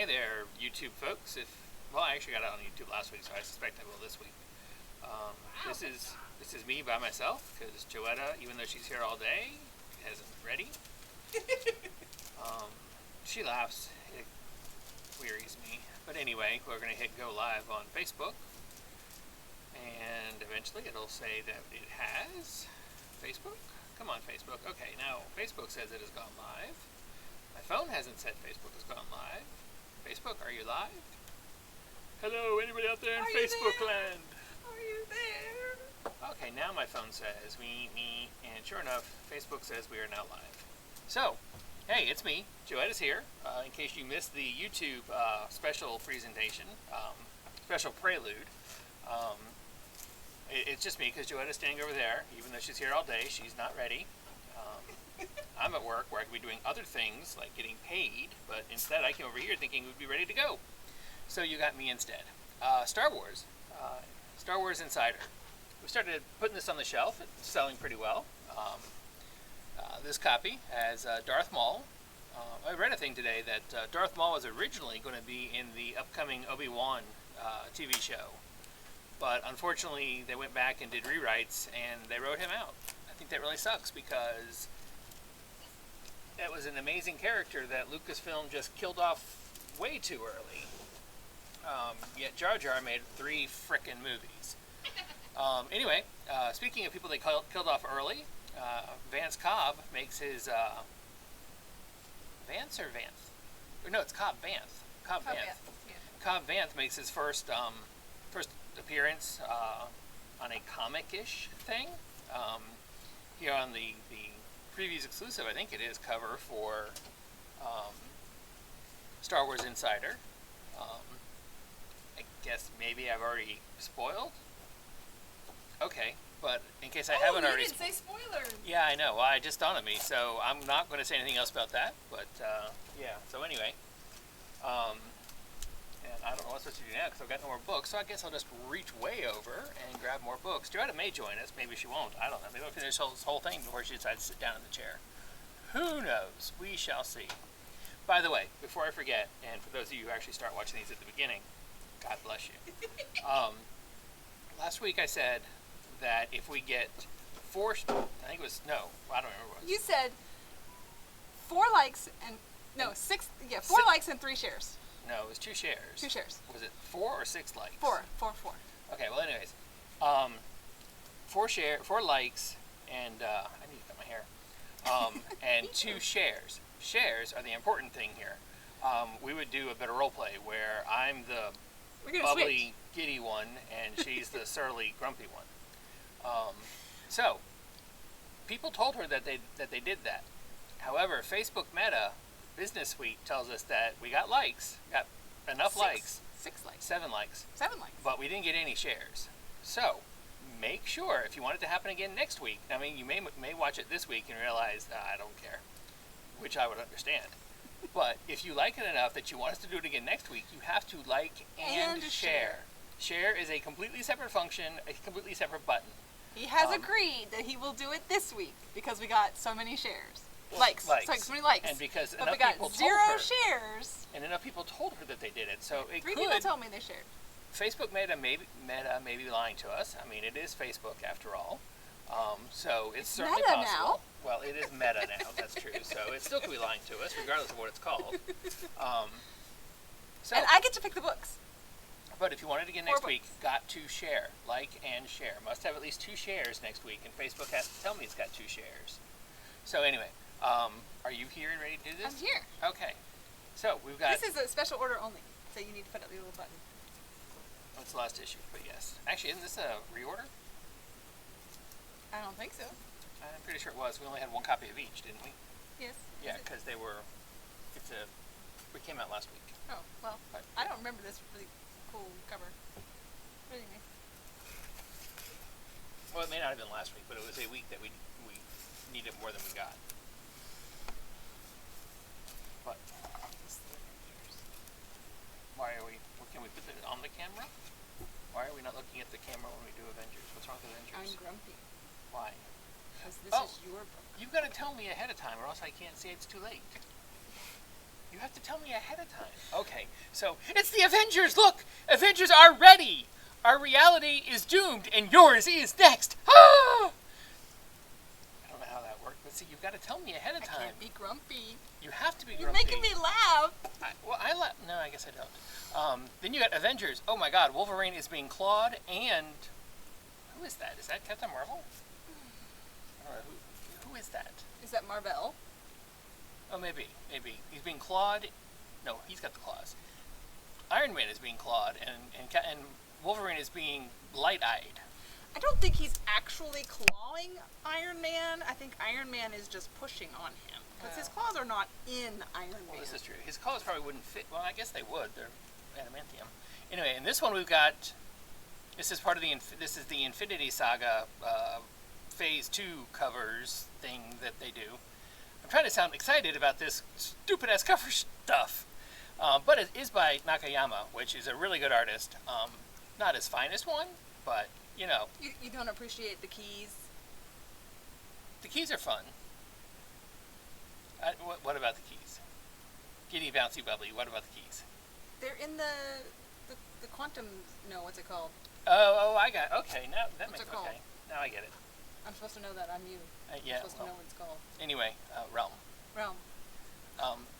there, YouTube folks. Well, I actually got it on YouTube last week, so I suspect I will this week. This is me by myself because Joetta, even though she's here all day, isn't ready. She laughs. It wearies me. But anyway, we're going to hit go live on Facebook, and eventually it'll say that it has. Facebook? Come on, Facebook. Okay, now Facebook says it has gone live. My phone hasn't said Facebook has gone live. Facebook, are you live? Hello, anybody out there in Facebook land? Are you there? Okay, now my phone says me, and sure enough, Facebook says we are now live. So, hey, it's me. Joetta's here. In case you missed the YouTube special presentation, special prelude. It's just me because Joetta's standing over there. Even though she's here all day, she's not ready. I'm at work where I could be doing other things like getting paid, but instead I came over here thinking we'd be ready to go. So you got me instead. Star Wars Insider. We started putting this on the shelf. It's selling pretty well. This copy has Darth Maul. I read a thing today that Darth Maul was originally going to be in the upcoming Obi-Wan TV show. But unfortunately, they went back and did rewrites, and they wrote him out. I think that really sucks because that was an amazing character that Lucasfilm just killed off way too early. Yet Jar Jar made 3 frickin' movies. Anyway, speaking of people they killed off early, Vance Cobb makes his Vance or Vanth? Or no, it's Cobb Vanth. Cobb Vanth. Yeah. Cobb Vanth makes his first appearance on a comic-ish thing. Here on the previews exclusive, I think it is, cover for Star Wars Insider. I guess maybe I've already spoiled. Okay, but in case I haven't already... you didn't say spoilers! Yeah, I know. Well, it just dawned on me, so I'm not going to say anything else about that. But, yeah. So anyway, and I don't know what I'm supposed to do now because I've got no more books, so I guess I'll just reach way over and grab more books. Joetta may join us. Maybe she won't. I don't know. Maybe we'll finish this whole thing before she decides to sit down in the chair. Who knows? We shall see. By the way, before I forget, and for those of you who actually start watching these at the beginning, God bless you. Last week I said that if we get 4, I think it was, no, I don't remember what it was. You said 4 likes and, no, 6, yeah, 4 likes and 3 shares. No, it was 2 shares. 2 shares. Was it 4 or 6 likes? 4. Okay, well anyways, 4 likes and, I need to cut my hair, and 2 shares. Shares are the important thing here. We would do a bit of role play where I'm the bubbly, giddy one, and she's the surly, grumpy one. So, people told her that they did that. However, Facebook Meta Business Suite tells us that we got likes, got enough likes. 6 likes. 7 likes. 7 likes. But we didn't get any shares. So, make sure, if you want it to happen again next week, I mean, you may watch it this week and realize, I don't care, which I would understand. But if you like it enough that you want us to do it again next week, you have to like and share. Share is a completely separate function, a completely separate button. He has agreed that he will do it this week because we got so many shares. Likes. Sorry, so many likes. And because but enough we got people 0 told her, shares. and enough people told her that they did it. So it 3 could. people told me they shared. Facebook Meta may be lying to us. I mean, it is Facebook after all. So it's certainly meta possible. now. Well, it is meta now. That's true. So it still could be lying to us, regardless of what it's called. And I get to pick the books. But if you want it again next week, got to share, like and share. Must have at least 2 shares next week, and Facebook has to tell me it's got 2 shares. So anyway, are you here and ready to do this? I'm here. Okay. So we've got. This is a special order only, so you need to put up the little button. It's the last issue, but yes. Actually, isn't this a reorder? I don't think so. I'm pretty sure it was. We only had 1 copy of each, didn't we? Yes. Yeah, because they were. We came out last week. Oh well, I don't remember this really cool cover. But anyway. Well, it may not have been last week, but it was a week that we needed more than we got. What? Why are we? Can we put it on the camera? Why are we not looking at the camera when we do Avengers? What's wrong with Avengers? I'm grumpy. Why? Because this is your book. You've got to tell me ahead of time, or else I can't say it's too late. You have to tell me ahead of time. Okay, so it's the Avengers. Look, Avengers are ready. Our reality is doomed, and yours is next. Ah! I don't know how that worked, but see, you've got to tell me ahead of time. I can't be grumpy. You have to be You're grumpy. making me laugh. I laugh. No, I guess I don't. Then you got Avengers. Oh my God, Wolverine is being clawed, and who is that? Is that Captain Marvel? I don't know. Who is that? Is that Marvel? Oh, maybe. He's being clawed. No, he's got the claws. Iron Man is being clawed, and Wolverine is being light-eyed. I don't think he's actually clawing Iron Man. I think Iron Man is just pushing on him. Because his claws are not in Iron Man. Well, this is true. His claws probably wouldn't fit. Well, I guess they would. They're adamantium. Anyway, in this one we've got... This is part of the Infinity Saga Phase 2 covers thing that they do. I'm trying to sound excited about this stupid-ass cover stuff. But it is by Nakayama, which is a really good artist. Not his finest one, but, you know. You don't appreciate the keys? The keys are fun. What about the keys? Giddy, bouncy, bubbly. What about the keys? They're in the quantum... No, what's it called? Oh, I got it. Okay, now that What's makes it called? okay. Now I get it. I'm supposed to know that. I'm you. Yeah. I'm supposed to know what it's called. Anyway, Realm. Realm.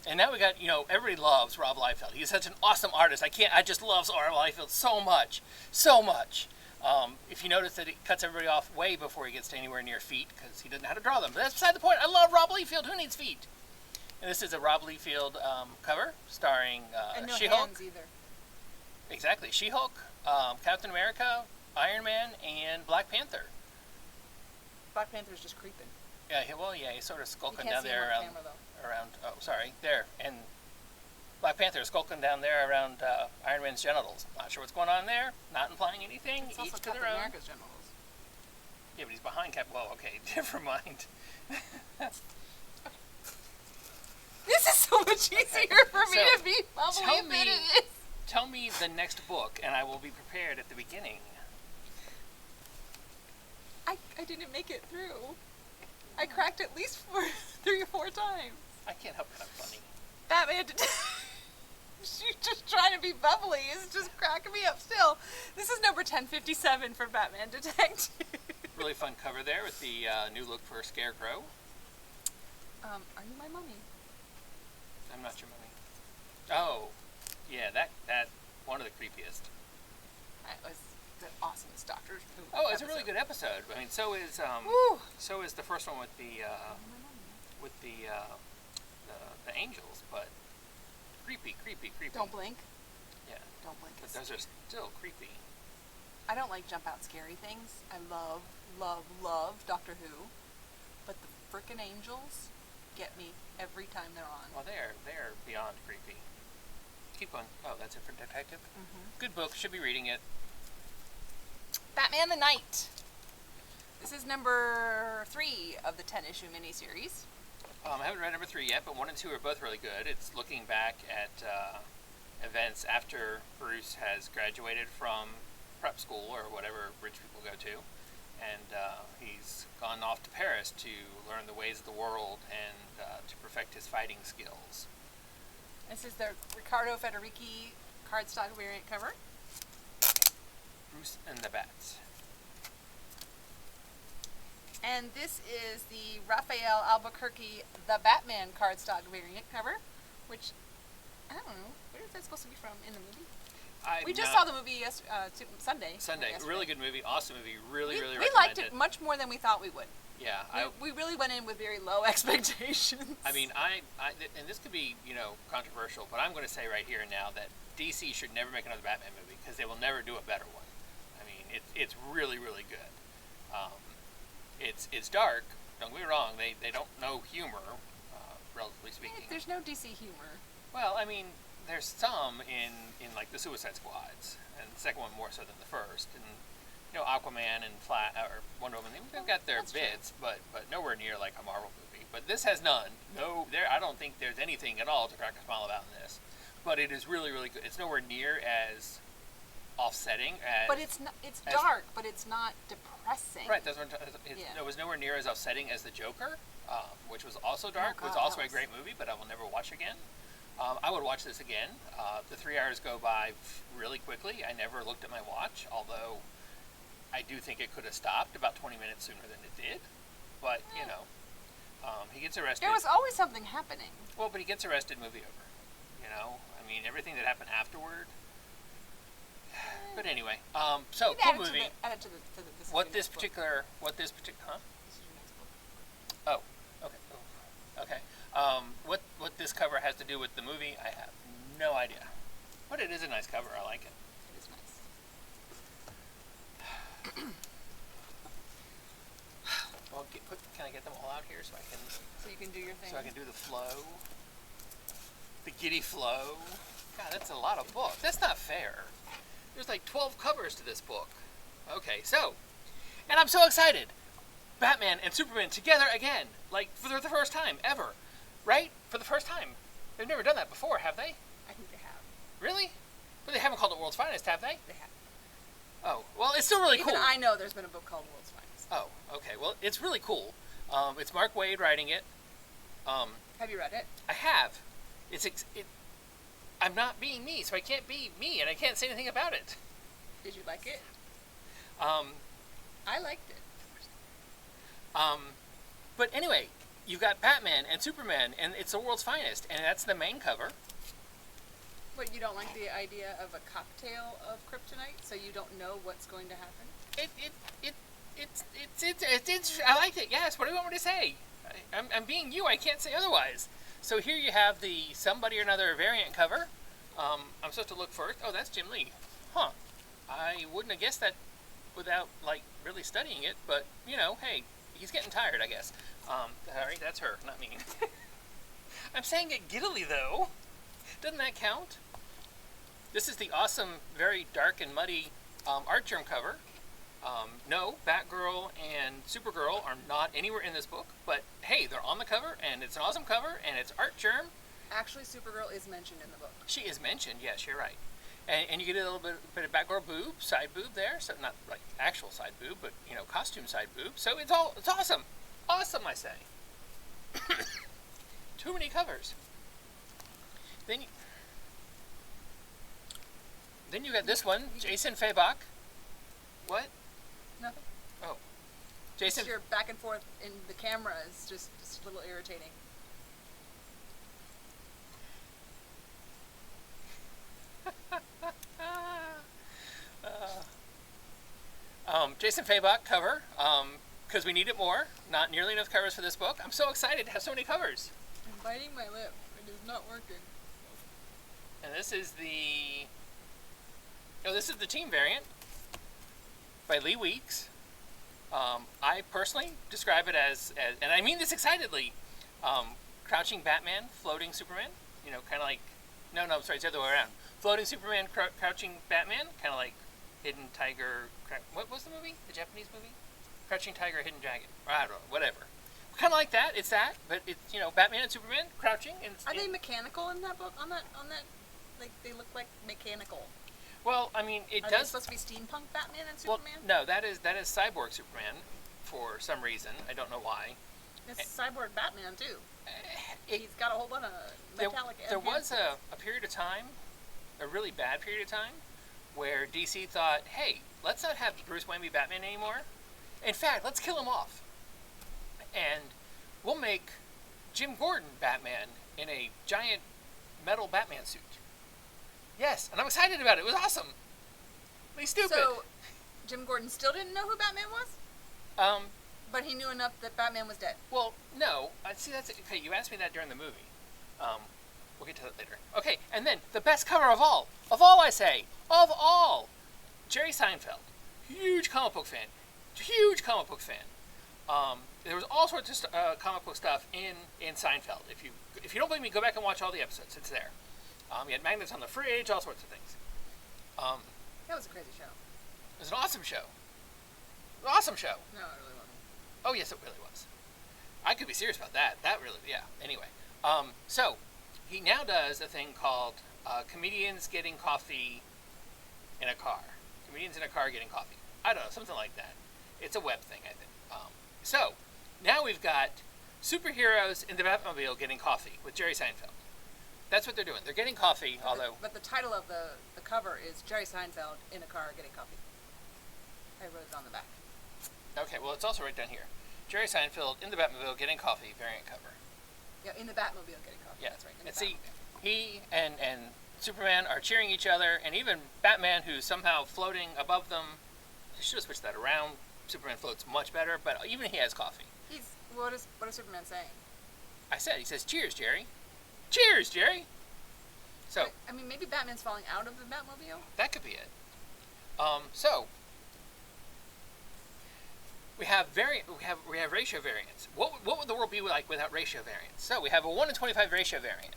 And now we got, everybody loves Rob Liefeld. He's such an awesome artist. I just love Rob Liefeld so much. So much. If you notice that it cuts everybody off way before he gets to anywhere near feet, because he doesn't know how to draw them. But that's beside the point. I love Rob Liefeld. Who needs feet? And this is a Rob Liefeld cover starring and no She-Hulk. hands either. Exactly. She-Hulk, Captain America, Iron Man, and Black Panther. Black Panther's just creeping. Yeah, he's sort of skulking You down can't see him there on camera, though. there. And Black Panther is skulking down there around Iron Man's genitals. Not sure what's going on there. Not implying anything. It's also Each to Captain their own. America's genitals. Yeah, but he's behind Cap. Well, okay, never mind. This is so much easier for me So, to be bubbly tell than me- it is. Tell me the next book, and I will be prepared at the beginning. I didn't make it through. I cracked at least 3 or 4 times. I can't help it. I'm funny. Batman She's just trying to be bubbly. It's just cracking me up still. This is number 1057 for Batman Detective. Really fun cover there with the new look for Scarecrow. Are you my mummy? I'm not your mummy. Oh, yeah, that one of the creepiest. That was the awesomest Doctor Who. Oh, it's a really good episode. I mean, so is Woo! so is the first one with the angels, but creepy. Don't blink. Yeah, Don't blink. but those are still creepy. I don't like jump out scary things. I love Doctor Who, but the frickin' angels get me every time they're on. Well, they're beyond creepy. Keep on. Oh, that's it for Detective. Mm-hmm. Good book. Should be reading it. Batman the Knight. This is number 3 of the 10-issue miniseries. I haven't read number 3 yet, but 1 and 2 are both really good. It's looking back at events after Bruce has graduated from prep school or whatever rich people go to, and he's gone off to Paris to learn the ways of the world and to perfect his fighting skills. This is the Riccardo Federici cardstock variant cover. Bruce and the Bats. And this is the Raphael Albuquerque The Batman cardstock variant cover, which, I don't know, where is that supposed to be from in the movie? We just saw the movie Sunday. Sunday. Yesterday. Really good movie. Awesome movie. Really We recommend liked it much more than we thought we would. Yeah. We really went in with very low expectations. I mean, and this could be, controversial, but I'm going to say right here and now that DC should never make another Batman movie because they will never do a better one. I mean, it's really, really good. It's dark. Don't get me wrong. They don't know humor, relatively speaking. There's no DC humor. Well, I mean, there's some in like the Suicide Squads, and the second one more so than the first, and Aquaman and or Wonder Woman. They've got their bits, but nowhere near like a Marvel movie. But this has none. I don't think there's anything at all to crack a smile about in this. But it is really, really good. It's nowhere near as offsetting as. But it's not. It's dark, but it's not depressing. Right. It was nowhere near as offsetting as The Joker, which was also dark. Was also a great movie, but I will never watch again. I would watch this again. The 3 hours go by really quickly. I never looked at my watch, although I do think it could have stopped about 20 minutes sooner than it did. But, he gets arrested. There was always something happening. Well, but he gets arrested, movie over. I mean, everything that happened afterward. But anyway, so cool movie. What this particular, huh? This is your next book. Oh, okay. What this cover has to do with the movie, I have no idea. But it is a nice cover. I like it. It is nice. Well, can I get them all out here so I can? So you can do your thing. So I can do the flow. The giddy flow. God, that's a lot of books. That's not fair. There's like 12 covers to this book. Okay, so, and I'm so excited. Batman and Superman together again, like for the first time ever, right? For the first time. They've never done that before, have they? I think they have. Really? But they haven't called it World's Finest, have they? They have. Oh, well, it's still really cool. Even I know there's been a book called World's Finest. Oh, okay. Well, it's really cool. It's Mark Waid writing it. Have you read it? I have. I'm not being me, so I can't be me, and I can't say anything about it. Did you like it? I liked it. But anyway, you've got Batman and Superman, and it's the World's Finest, and that's the main cover. But you don't like the idea of a cocktail of kryptonite, so you don't know what's going to happen? It's I like it, yes. What do you want me to say? I'm being you, I can't say otherwise. So here you have the Somebody or Another variant cover. I'm supposed to look first. Oh, that's Jim Lee. Huh. I wouldn't have guessed that without, really studying it, but, hey, he's getting tired, I guess. Sorry, that's her, not me. I'm saying it giddily, though. Doesn't that count? This is the awesome, very dark and muddy art germ cover. No, Batgirl and Supergirl are not anywhere in this book, but hey, they're on the cover, and it's an awesome cover, and it's art germ. Actually, Supergirl is mentioned in the book. She is mentioned, yes, you're right. And you get a little bit of Batgirl boob, side boob there, so not like actual side boob, but costume side boob. So it's awesome, awesome, I say. Too many covers. Then you got this one, Jason Fabok. What? Nothing. Oh. Jason. Your back and forth in the camera is just a little irritating. Jason Fabok cover, because we needed more. Not nearly enough covers for this book. I'm so excited to have so many covers. I'm biting my lip. It is not working. And this is the team variant by Lee Weeks. I personally describe it as, and I mean this excitedly, crouching Batman, floating Superman. Kind of like, no, I'm sorry, it's the other way around. Floating Superman, crouching Batman, kind of like Hidden Tiger. What was the movie? The Japanese movie? Crouching Tiger, Hidden Dragon. I don't know, whatever. Kind of like that. It's that, but it's Batman and Superman crouching. And are they mechanical in that book? On that, like they look like mechanical. Well, I mean, Are they supposed to be steampunk Batman and Superman? Well, no, that is Cyborg Superman for some reason. I don't know why. It's Cyborg Batman too. He's got a whole bunch of metallic. There was a period of time, a really bad period of time, where DC thought, hey, let's not have Bruce Wayne be Batman anymore. In fact, let's kill him off. And we'll make Jim Gordon Batman in a giant metal Batman suit. Yes, and I'm excited about it. It was awesome. He's stupid. So, Jim Gordon still didn't know who Batman was? But he knew enough that Batman was dead. Well, no. See, that's okay. You asked me that during the movie. We'll get to that later. Okay, and then the best cover of all, I say, of all, Jerry Seinfeld, huge comic book fan. There was all sorts of comic book stuff in Seinfeld. If you don't believe me, go back and watch all the episodes. It's there. You had magnets on the fridge, all sorts of things. That was a crazy show. It was an awesome show. Awesome show. No, it really wasn't. Oh, yes, it really was. I could be serious about that. That really, yeah. Anyway, so he now does a thing called comedians getting coffee in a car. Comedians in a car getting coffee. I don't know, something like that. It's a web thing, I think. So now we've got superheroes in the Batmobile getting coffee with Jerry Seinfeld. That's what they're doing. They're getting coffee, But the title of the cover is Jerry Seinfeld in a car getting coffee. I wrote it on the back. Okay, well, it's also right down here. Jerry Seinfeld in the Batmobile getting coffee, variant cover. Yeah, in the Batmobile getting coffee. Yeah, that's right. And see, he and Superman are cheering each other, and even Batman, who's somehow floating above them. I should have switched that around. Superman floats much better, but even he has coffee. What is Superman saying? He says, "Cheers, Jerry." Cheers, Jerry. So I mean, maybe Batman's falling out of the Batmobile. That could be it. So we have ratio variants. What would the world be like without ratio variants? So we have a 1 in 25 ratio variant,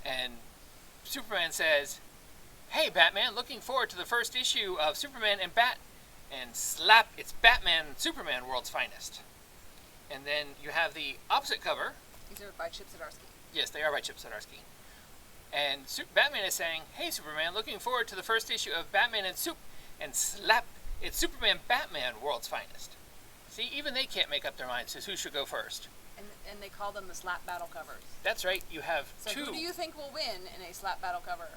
and Superman says, "Hey, Batman, looking forward to the first issue of Superman and slap, it's Batman and Superman, world's finest." And then you have the opposite cover. These are by Chip Zdarsky. Yes, they are by Chip Zdarsky. And Batman is saying, "Hey, Superman, looking forward to the first issue of Batman and slap, it's Superman Batman, world's finest." See, even they can't make up their minds as who should go first. And they call them the slap battle covers. That's right. You have two. So who do you think will win in a slap battle cover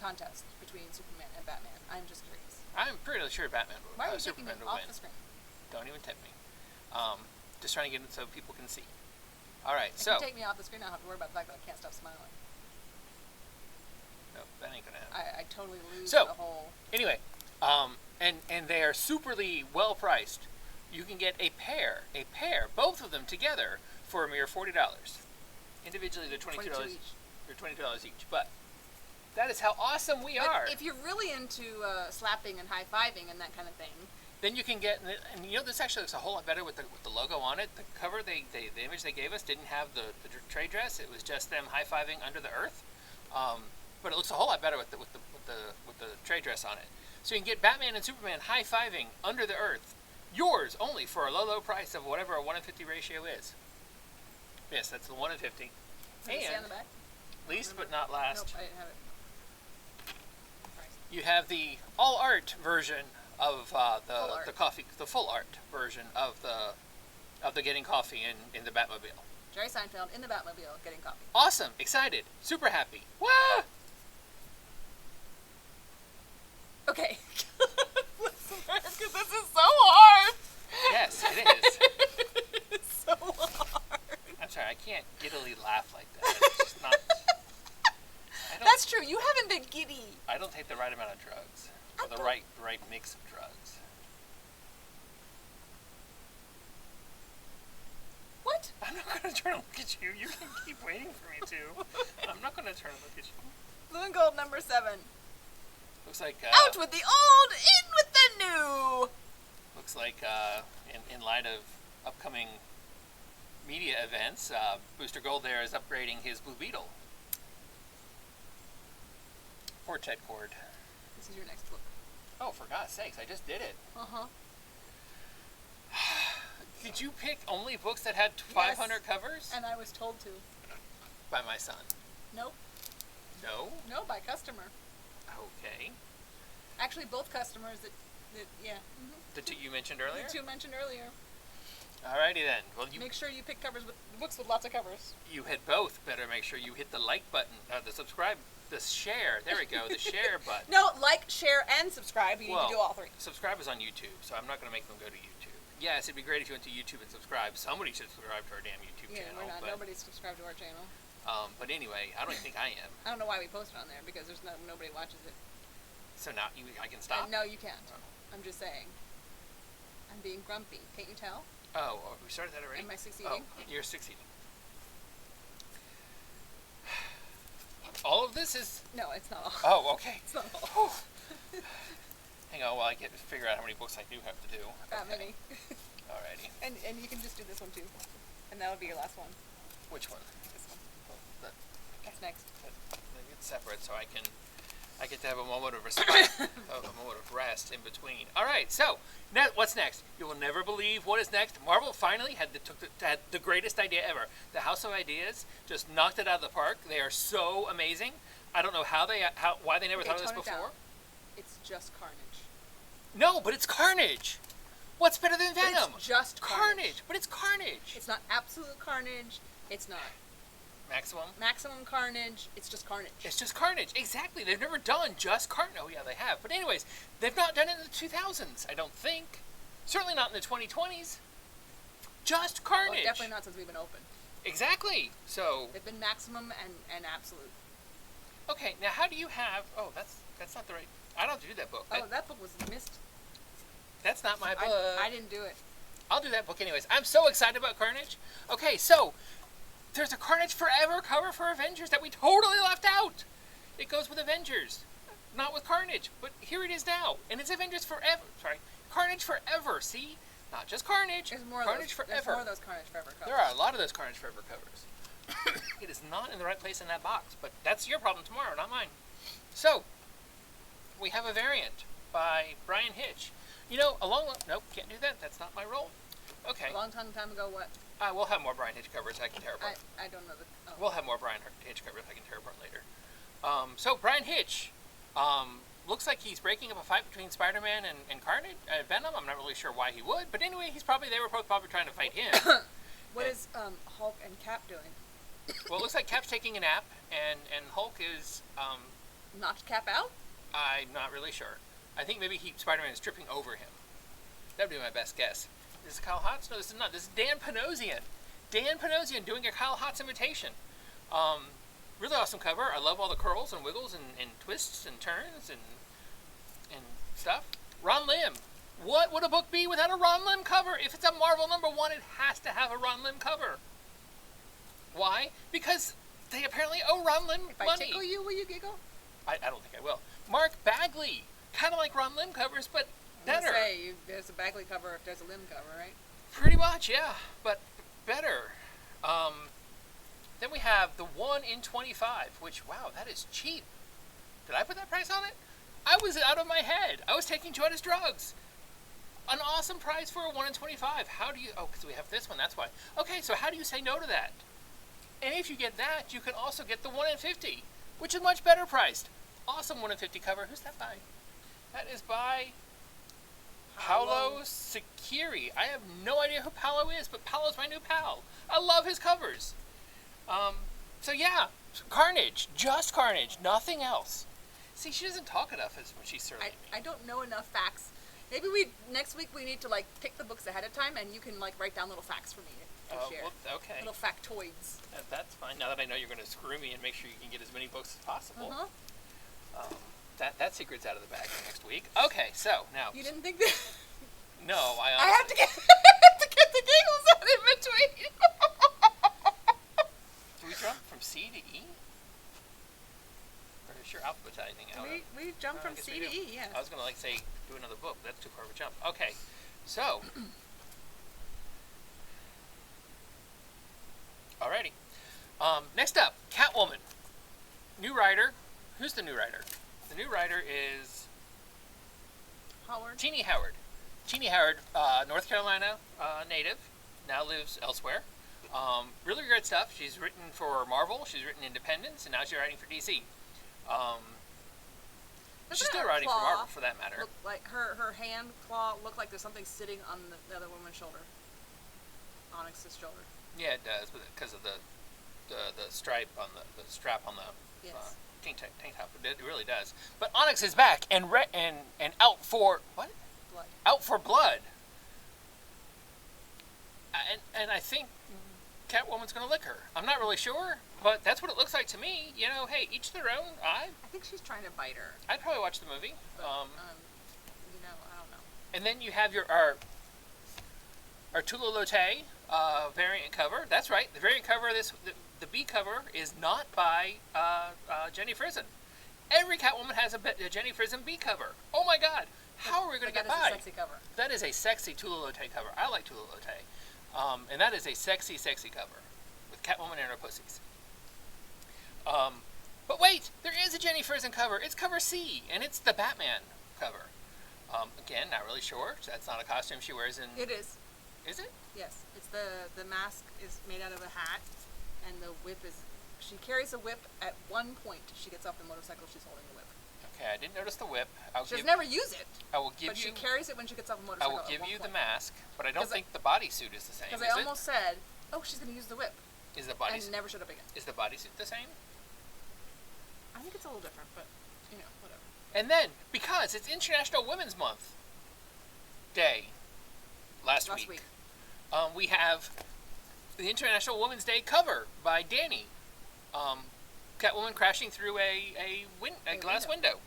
contest between Superman and Batman? I'm just curious. I'm pretty sure Batman will win. Why are you taking me off the screen? Don't even tempt me. Just trying to get it so people can see. All right, if you take me off the screen, I don't have to worry about the fact that I can't stop smiling. No, that ain't gonna happen. I totally lose the whole... Anyway, and they are superly well priced. You can get a pair, both of them together, for a mere $40. Individually, they're $22 each. They're $22 each, but that is how awesome we are. If you're really into slapping and high-fiving and that kind of thing, then you can get, and you know, this actually looks a whole lot better with the logo on it. The cover, the image they gave us didn't have the trade dress. It was just them high-fiving under the earth. But it looks a whole lot better with the trade dress on it. So you can get Batman and Superman high-fiving under the earth. Yours only for a low price of whatever a 1 in 50 ratio is. Yes, that's the 1 in 50. Does it say on the back? Least but not last. Nope, I didn't have it. You have the all art version of the full art version of the getting coffee in the Batmobile. Jerry Seinfeld in the Batmobile getting coffee. Awesome, excited, super happy. Wah! Okay. Because this is so hard. Yes, it is. It's so hard. I'm sorry, I can't giddily laugh like that. It's just not. That's true. You haven't been giddy. I don't take the right amount of drugs, or the right mix of drugs. What? I'm not going to turn and look at you. You can keep waiting for me to. I'm not going to turn and look at you. Blue and gold number 7. Looks like out with the old, in with the new. Looks like in light of upcoming media events, Booster Gold there is upgrading his Blue Beetle. Poor Ted Cord. This is your next book. Oh, for God's sakes, I just did it. Uh-huh. Did you pick only books that had 500 covers? And I was told to. By my son. Nope. No? No, by customer. Okay. Actually, both customers that yeah. Mm-hmm. The two you mentioned earlier? The two mentioned earlier. Alrighty then. Well, you make sure you pick books with lots of covers. You had both. Better make sure you hit the like button, the subscribe, the share. There we go, the share button. No, like, share, and subscribe. You need to do all 3. Subscribe is on YouTube, so I'm not going to make them go to YouTube. Yes, it'd be great if you went to YouTube and subscribe. Somebody should subscribe to our damn YouTube channel. Yeah, we're not. Nobody's subscribed to our channel. But anyway, I don't think I am. I don't know why we post it on there, because there's nobody watches it. So now I can stop? No, you can't. Oh. I'm just saying. I'm being grumpy. Can't you tell? Oh, we started that already? Am I succeeding? Oh, you're succeeding. All of this is... No, it's not all. Oh, okay. It's not all. Hang on while I get to figure out how many books I do have to do. That many. Alrighty. And you can just do this one too. And that would be your last one. Which one? This one. Well, that's next. It's separate so I get to have a moment of respite, a moment of rest in between. All right, so now what's next? You will never believe what is next. Marvel finally had the greatest idea ever. The House of Ideas just knocked it out of the park. They are so amazing. I don't know why they never thought of this before. It's just Carnage. No, but it's Carnage. What's better than Venom? But it's just Carnage. But it's Carnage. It's not absolute Carnage. It's not Maximum Carnage. It's just Carnage. It's just Carnage. Exactly. They've never done just Carnage. Oh, yeah, they have. But anyways, they've not done it in the 2000s, I don't think. Certainly not in the 2020s. Just Carnage. Well, definitely not since we've been open. Exactly. So they've been Maximum and Absolute. Okay, now how do you have... Oh, that's not the right... I don't have to do that book. That book was missed. That's not my book. I didn't do it. I'll do that book anyways. I'm so excited about Carnage. Okay, so there's a Carnage Forever cover for Avengers that we totally left out. It goes with Avengers, not with Carnage, but here it is now. And it's Avengers Forever. Sorry, Carnage Forever, see? Not just Carnage. There's more Carnage Forever. There's more of those Carnage Forever covers. There are a lot of those Carnage Forever covers. It is not in the right place in that box, but that's your problem tomorrow, not mine. So, we have a variant by Brian Hitch. You know, nope, can't do that. That's not my role. Okay. A long time ago, what? We'll have more Brian Hitch covers I can tear apart. I don't know. We'll have more Brian Hitch covers I can tear apart later. So, Brian Hitch looks like he's breaking up a fight between Spider-Man and Carnage, Venom. I'm not really sure why he would, but anyway, they were both probably trying to fight him. What is Hulk and Cap doing? Well, it looks like Cap's taking a nap, and Hulk is... knocked Cap out? I'm not really sure. I think maybe Spider-Man is tripping over him. That would be my best guess. Is this Kyle Hotz? No, this is not. This is Dan Panosian. Dan Panosian doing a Kyle Hotz imitation. Really awesome cover. I love all the curls and wiggles and twists and turns and stuff. Ron Lim. What would a book be without a Ron Lim cover? If it's a Marvel #1, it has to have a Ron Lim cover. Why? Because they apparently owe Ron Lim money. If I tickle you, will you giggle? I don't think I will. Mark Bagley. Kind of like Ron Lim covers, but better. I was gonna say, there's a Bagley cover if there's a Lim cover, right? Pretty much, yeah, but better. Then we have the 1 in 25, which, wow, that is cheap. Did I put that price on it? I was out of my head. I was taking Joetta's drugs. An awesome price for a 1 in 25. How do you... Oh, because we have this one, that's why. Okay, so how do you say no to that? And if you get that, you can also get the 1 in 50, which is much better priced. Awesome 1 in 50 cover. Who's that by? That is by Paolo Sicchiri. I have no idea who Paolo is, but Paolo's my new pal. I love his covers. So yeah, Carnage. Just Carnage. Nothing else. See, she doesn't talk enough as when she's serving me. I don't know enough facts. Maybe next week we need to pick the books ahead of time, and you can write down little facts for me to share. Well, okay. Little factoids. That's fine. Now that I know you're going to screw me and make sure you can get as many books as possible. That secret's out of the bag for next week. Okay, so now... You didn't think that... No, I have to get the giggles out in between. Do we jump from C to E? Or is your alphabetizing out? We jumped from C to E, yeah. I was going to say, do another book, but that's too far of a jump. Okay, so... Alrighty. Next up, Catwoman. New writer. Who's the new writer? The new writer is Howard. Teenie Howard. Teenie Howard, North Carolina native, now lives elsewhere. Really great stuff. She's written for Marvel, she's written Independence, and now she's writing for DC. She's still writing for Marvel, for that matter. Look like her hand claw looked like there's something sitting on the other woman's shoulder. Onyx's shoulder. Yeah, it does, because of the stripe on the strap on the yes. Tank top. It really does. But Onyx is back and out for what? Blood. Out for blood. And I think Catwoman's going to lick her. I'm not really sure, but that's what it looks like to me. You know, hey, each their own. I think she's trying to bite her. I'd probably watch the movie. But, I don't know. And then you have our Tula Lotte variant cover. That's right. The variant cover of this. The B cover is not by Jenny Frison. Every Catwoman has a Jenny Frison B cover. Oh my God! How are we going to get by? That is a sexy cover. That is a sexy Tula Lotte cover. I like Tula Lotte, and that is a sexy, sexy cover with Catwoman and her pussies. But wait, there is a Jenny Frison cover. It's cover C, and it's the Batman cover. Again, not really sure. That's not a costume she wears in. It is. Is it? Yes. It's the mask is made out of a hat. And the whip is, she carries a whip at one point. She gets off the motorcycle, she's holding the whip. Okay, I didn't notice the whip. She doesn't never use it. I will give but you. She carries it when she gets off the motorcycle. I will give you the mask, but I don't think the bodysuit is the same. Because I almost said, oh, she's going to use the whip. Is the bodysuit? And never showed up again. Is the bodysuit the same? I think it's a little different, but whatever. And then, because it's International Women's Month Day, last week. We have the International Women's Day cover by Danny. Catwoman crashing through a glass window.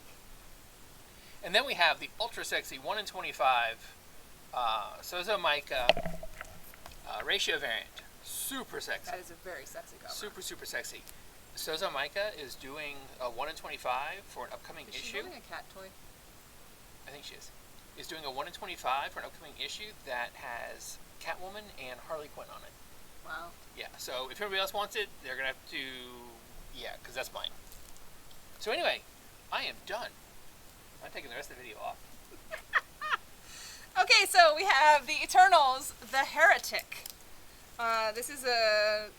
And then we have the ultra sexy 1 in 25 Sozo Micah ratio variant. Super sexy. That is a very sexy cover. Super, super sexy. Sozo Micah is doing a 1 in 25 for an upcoming issue. Is she holding a cat toy? I think she is. Is doing a 1 in 25 for an upcoming issue that has Catwoman and Harley Quinn on it. Wow. Yeah, so if everybody else wants it, they're going to have to... Yeah, because that's mine. So anyway, I am done. I'm taking the rest of the video off. Okay, so we have the Eternals, The Heretic. This is a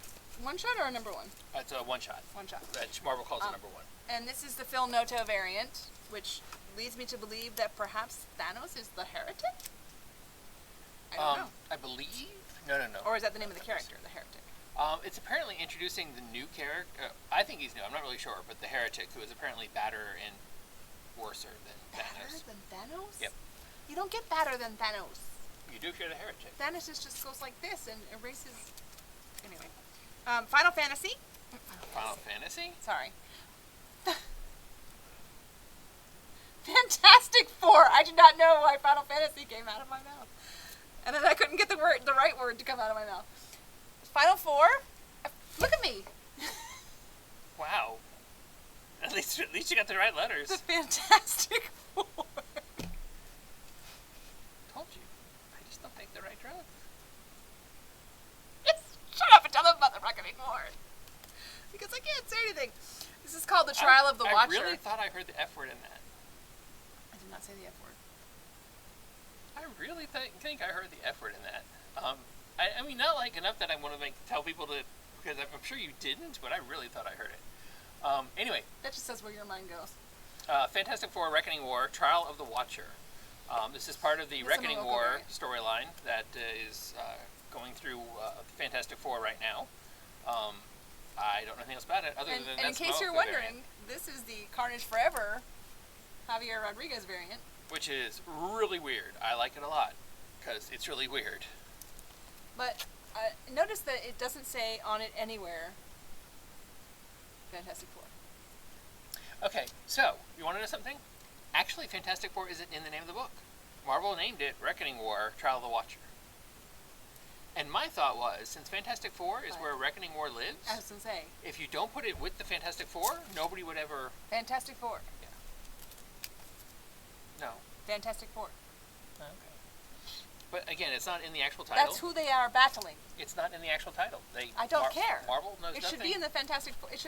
one-shot or a number one? It's a one-shot. One-shot. That Marvel calls a number one. And this is the Phil Noto variant, which leads me to believe that perhaps Thanos is the Heretic? I don't know. I believe... No. Or is that the name of the character, the Heretic? It's apparently introducing the new character. I think he's new. I'm not really sure, but the Heretic, who is apparently badder and worser than Thanos. Badder than Thanos? Yep. You don't get badder than Thanos. You do if you're the Heretic. Thanos just goes like this and erases... Anyway. Final Fantasy. Final Fantasy? Sorry. Fantastic Four. I did not know why Final Fantasy came out of my mouth. And then I couldn't get the right word to come out of my mouth. Final Four? Look at me. Wow. At least you got the right letters. The Fantastic Four. Told you. I just don't take the right drugs. Shut up and tell them about the Reckoning War. Because I can't say anything. This is called The Trial of the Watcher. I really thought I heard the F word in that. I did not say the F word. I really think I heard the F word in that. I mean, not like enough that I want to tell people to, because I'm sure you didn't, but I really thought I heard it. Anyway. That just says where your mind goes. Fantastic Four Reckoning War, Trial of the Watcher. This is part of the Reckoning War storyline that is going through Fantastic Four right now. I don't know anything else about it other than and in case you're wondering, this is the Carnage Forever Javier Rodriguez variant. Which is really weird. I like it a lot because it's really weird. But notice that it doesn't say on it anywhere Fantastic Four. Okay, so you want to know something? Actually, Fantastic Four isn't in the name of the book. Marvel named it Reckoning War, Trial of the Watcher. And my thought was, since Fantastic Four is where Reckoning War lives, I was going to say, if you don't put it with the Fantastic Four, nobody would ever... Fantastic Four. Yeah. No. Fantastic Four. Okay. But again, it's not in the actual title. That's who they are battling. It's not in the actual title. I don't care. Marvel knows it nothing. Should be in the Fantastic Four. It's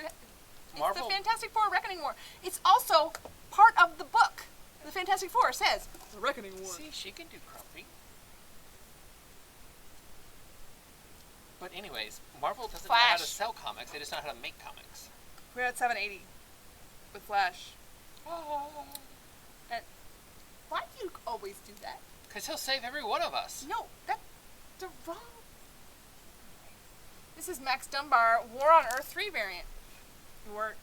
Marvel. the Fantastic Four Reckoning War. It's also part of the book. The Fantastic Four says the Reckoning War. See, she can do Grumpy. But anyways, Marvel doesn't know how to sell comics. They just know how to make comics. We're at 780 with Flash. And why do you always do that? Because he'll save every one of us. No, that's the wrong... This is Max Dunbar, War on Earth 3 variant. War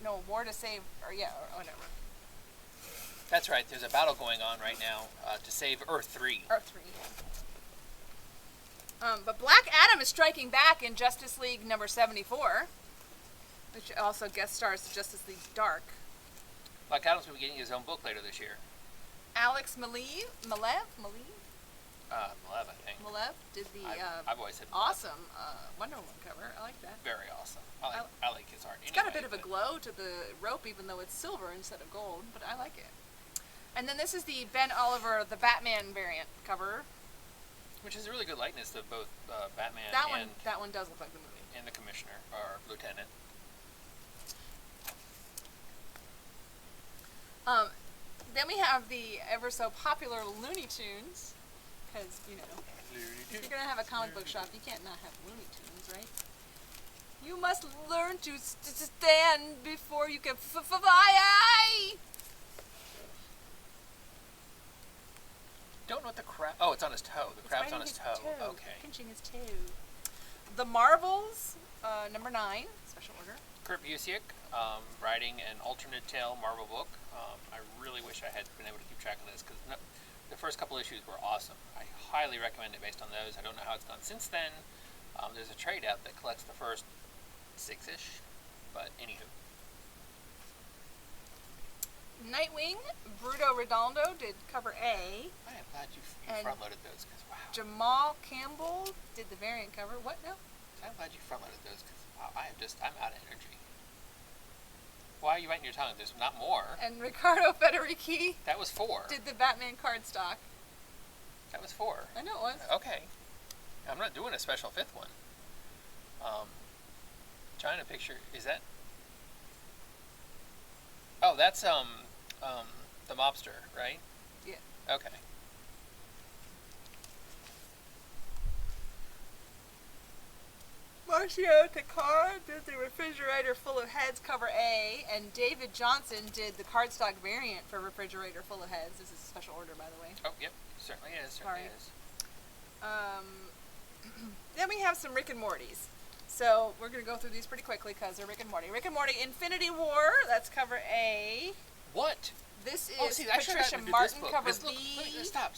to save, or whatever. That's right, there's a battle going on right now to save Earth 3. Earth 3, yeah. But Black Adam is striking back in Justice League number 74, which also guest stars Justice League Dark. Black Adam's will be getting his own book later this year. Alex Maleev, Malev, I think. Malev did the I've always said awesome Wonder Woman cover. I like that. Very awesome. I like his art. It's got a bit of a glow to the rope, even though it's silver instead of gold, but I like it. And then this is the Ben Oliver, the Batman variant cover. Which is a really good likeness of both Batman that one does look like the movie. And the Commissioner, or Lieutenant. Then we have the ever so popular Looney Tunes, because, if you're going to have a comic book shop, you can't not have Looney Tunes, right? You must learn to stand before you can fly. Don't know what the crab... Oh, it's on his toe. The crab's on his toe. Okay. Pinching his toe. The Marvels, number 9, special order. Kurt Busiek, writing an alternate tale Marvel book. I really wish I had been able to keep track of this because the first couple issues were awesome. I highly recommend it based on those. I don't know how it's gone since then. There's a trade out that collects the first 6-ish, but anywho. Nightwing, Bruto Redondo did cover A. I am glad you front-loaded those because wow. Jamal Campbell did the variant cover. What? No? I'm glad you front-loaded those because wow, I'm out of energy. Why are you biting your tongue? There's not more. And Riccardo Federici. That was 4. Did the Batman cardstock. That was 4. I know it was. Okay. I'm not doing a special 5th one. Trying to picture, is that? Oh, that's the mobster, right? Yeah. Okay. Marcio Takara did the Refrigerator Full of Heads cover A, and David Johnson did the cardstock variant for Refrigerator Full of Heads. This is a special order, by the way. Oh, yep. Certainly is. Certainly is. Then we have some Rick and Morty's. So we're going to go through these pretty quickly because they're Rick and Morty. Rick and Morty Infinity War, that's cover A. What? This is Patricia Martin cover B. Stop.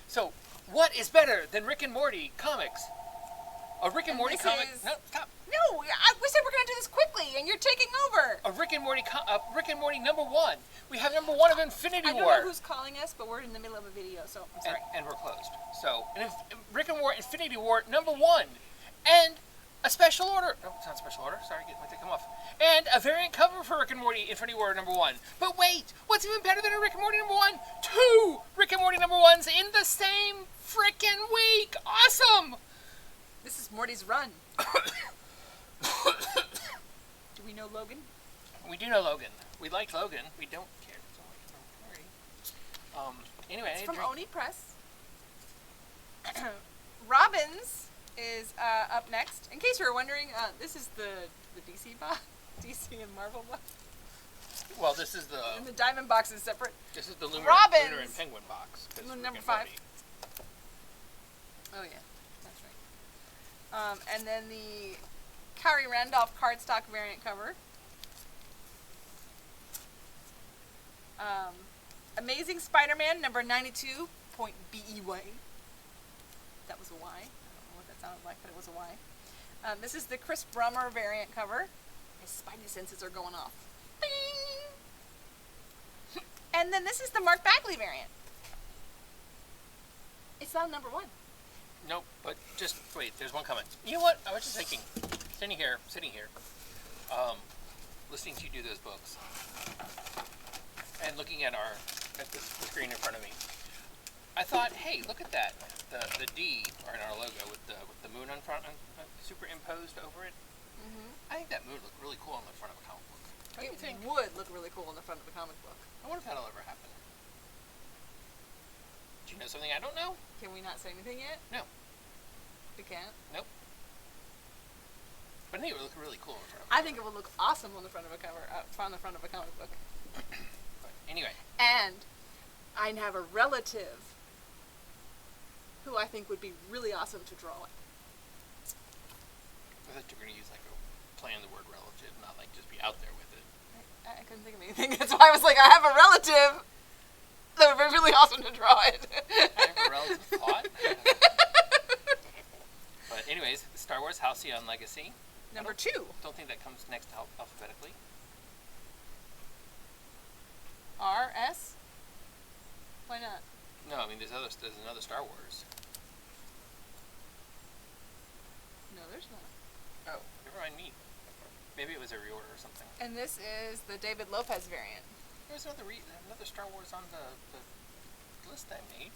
So, what is better than Rick and Morty comics? A Rick and Morty comic? No, stop. No, we said we're going to do this quickly, and you're taking over. A Rick and Morty number 1. We have number 1 of Infinity War. I don't know who's calling us, but we're in the middle of a video, so I'm sorry. And we're closed. So, Rick and Morty Infinity War number 1. And a special order. No, it's not special order. Sorry, get my thing come off. And a variant cover for Rick and Morty Infinity War number 1. But wait, what's even better than a Rick and Morty number 1? 2 Rick and Morty number 1s in the same frickin' week. Awesome! This is Morty's run. Do we know Logan? We do know Logan. We like Logan. We don't care. Anyway, it's from Oni Press. Robbins is up next. In case you were wondering, this is the DC box, DC and Marvel box. Well, this is the... And the Diamond box is separate. This is the Lunar and Penguin box. Number 5. Oh, yeah. That's right. And then the Kyrie Randolph cardstock variant cover. Amazing Spider-Man number 92.BEY. That was a Y. I don't know what that sounded like, but it was a Y. This is the Chris Brummer variant cover. His spidey senses are going off. Bing! And then this is the Mark Bagley variant. It's not number 1. Nope, but just wait, there's one coming. You know what? I was just thinking, sitting here, listening to you do those books, and looking at the screen in front of me, I thought, hey, look at that, the D in our logo with the moon on front, superimposed over it. Mm-hmm. I think that moon would look really cool on the front of a comic book. What do you think? It would look really cool on the front of a comic book. I wonder if that'll ever happen. Do you know something I don't know? Can we not say anything yet? No. We can't? Nope. But I think it would look really cool on the front of a I think it would look awesome on the front of a cover, on the front of a comic book. But anyway. And I have a relative who I think would be really awesome to draw it. I thought you were going to use play on the word relative, not just be out there with it. I couldn't think of anything. That's why I was like, I have a relative that would be really awesome to draw it. I have a relative thought. But anyways, Star Wars Halcyon Legacy. Number 2. Don't think that comes next alphabetically. R.S.? Why not? No, I mean there's another Star Wars. No, there's not. Oh, never mind me. Maybe it was a reorder or something. And this is the David Lopez variant. There's another Star Wars on the list I made.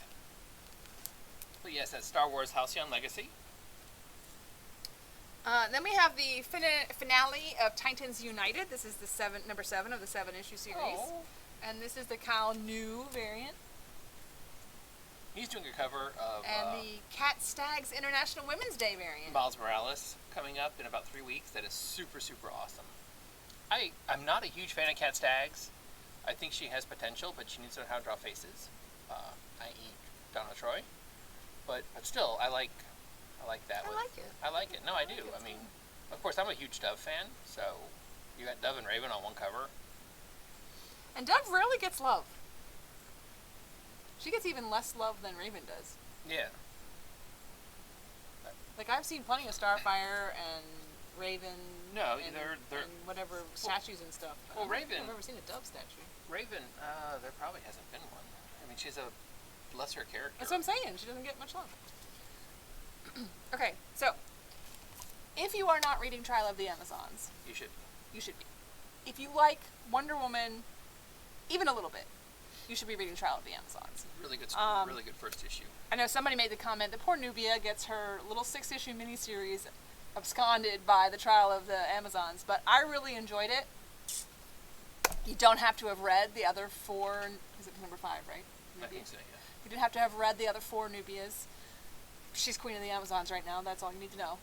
But yes, that's Star Wars Halcyon Legacy. Then we have the finale of Titans United. This is the number 7 of the 7-issue series. Oh. And this is the Cal New variant. He's doing a cover of... And the Cat Stags International Women's Day variant. Miles Morales coming up in about 3 weeks. That is super, super awesome. I'm not a huge fan of Cat Stags. I think she has potential, but she needs to know how to draw faces, i.e. Donna Troy. But still, I like that. I like it. I like it. No, I do. I mean, Of course, I'm a huge Dove fan, so you got Dove and Raven on one cover. And Dove rarely gets love. She gets even less love than Raven does. Yeah. Like, I've seen plenty of Starfire and Raven. No, and, they're and whatever statues and stuff. Well, Raven. I've never seen a Dove statue. Raven, there probably hasn't been one. I mean, she's a lesser character. That's what I'm saying. She doesn't get much love. Okay, so if you are not reading Trial of the Amazons, You should. you should be. If you like Wonder Woman, even a little bit, you should be reading Trial of the Amazons. Really good, really good first issue. I know somebody made the comment that poor Nubia gets her little 6-issue miniseries absconded by the Trial of the Amazons, but I really enjoyed it. You don't have to have read the other 4, is it number 5, right? I think so, yeah. You don't have to have read the other 4 Nubias. She's Queen of the Amazons right now, that's all you need to know.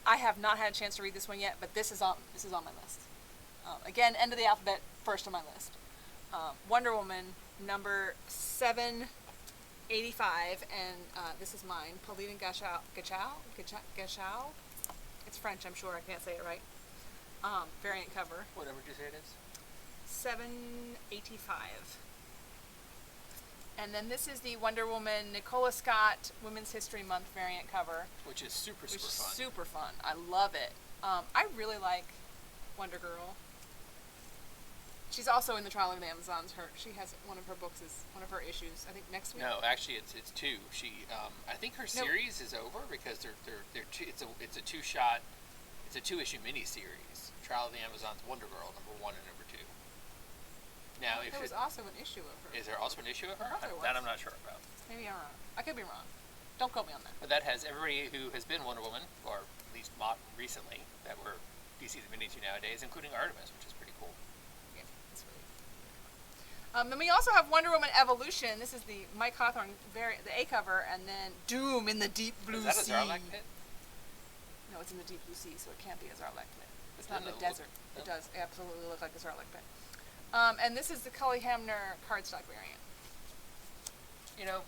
I have not had a chance to read this one yet, but this is on my list. Again, end of the alphabet, first on my list. Wonder Woman, number 785, and this is mine. Pauline Gachau. It's French, I'm sure. I can't say it right. Variant cover. Whatever did you say it is? 785. And then this is the Wonder Woman Nicola Scott Women's History Month variant cover. Which is super fun. Super fun. I love it. I really like Wonder Girl. She's also in the Trial of the Amazons. She has one of her books is one of her issues. I think next week. No, actually, it's 2. She, I think her series is over because it's a 2-shot, it's a 2-issue miniseries. Trial of the Amazons, Wonder Girl, number 1 and number 2. Now, there was also an issue of her. Is there also an issue of her? That I'm not sure about. Maybe I'm wrong. I could be wrong. Don't quote me on that. But that has everybody who has been Wonder Woman, or at least recently, that we're DC's admitting to nowadays, including Artemis, which is pretty cool. Then we also have Wonder Woman Evolution. This is the Mike Hawthorne the A cover, and then Doom in the Deep Blue Sea. Is that a Zarlak pit? No, it's in the Deep Blue Sea, so it can't be a Zarlak pit. It's not in the desert. It does absolutely look like a Zarlak pit. And this is the Cully Hamner cardstock variant. You know,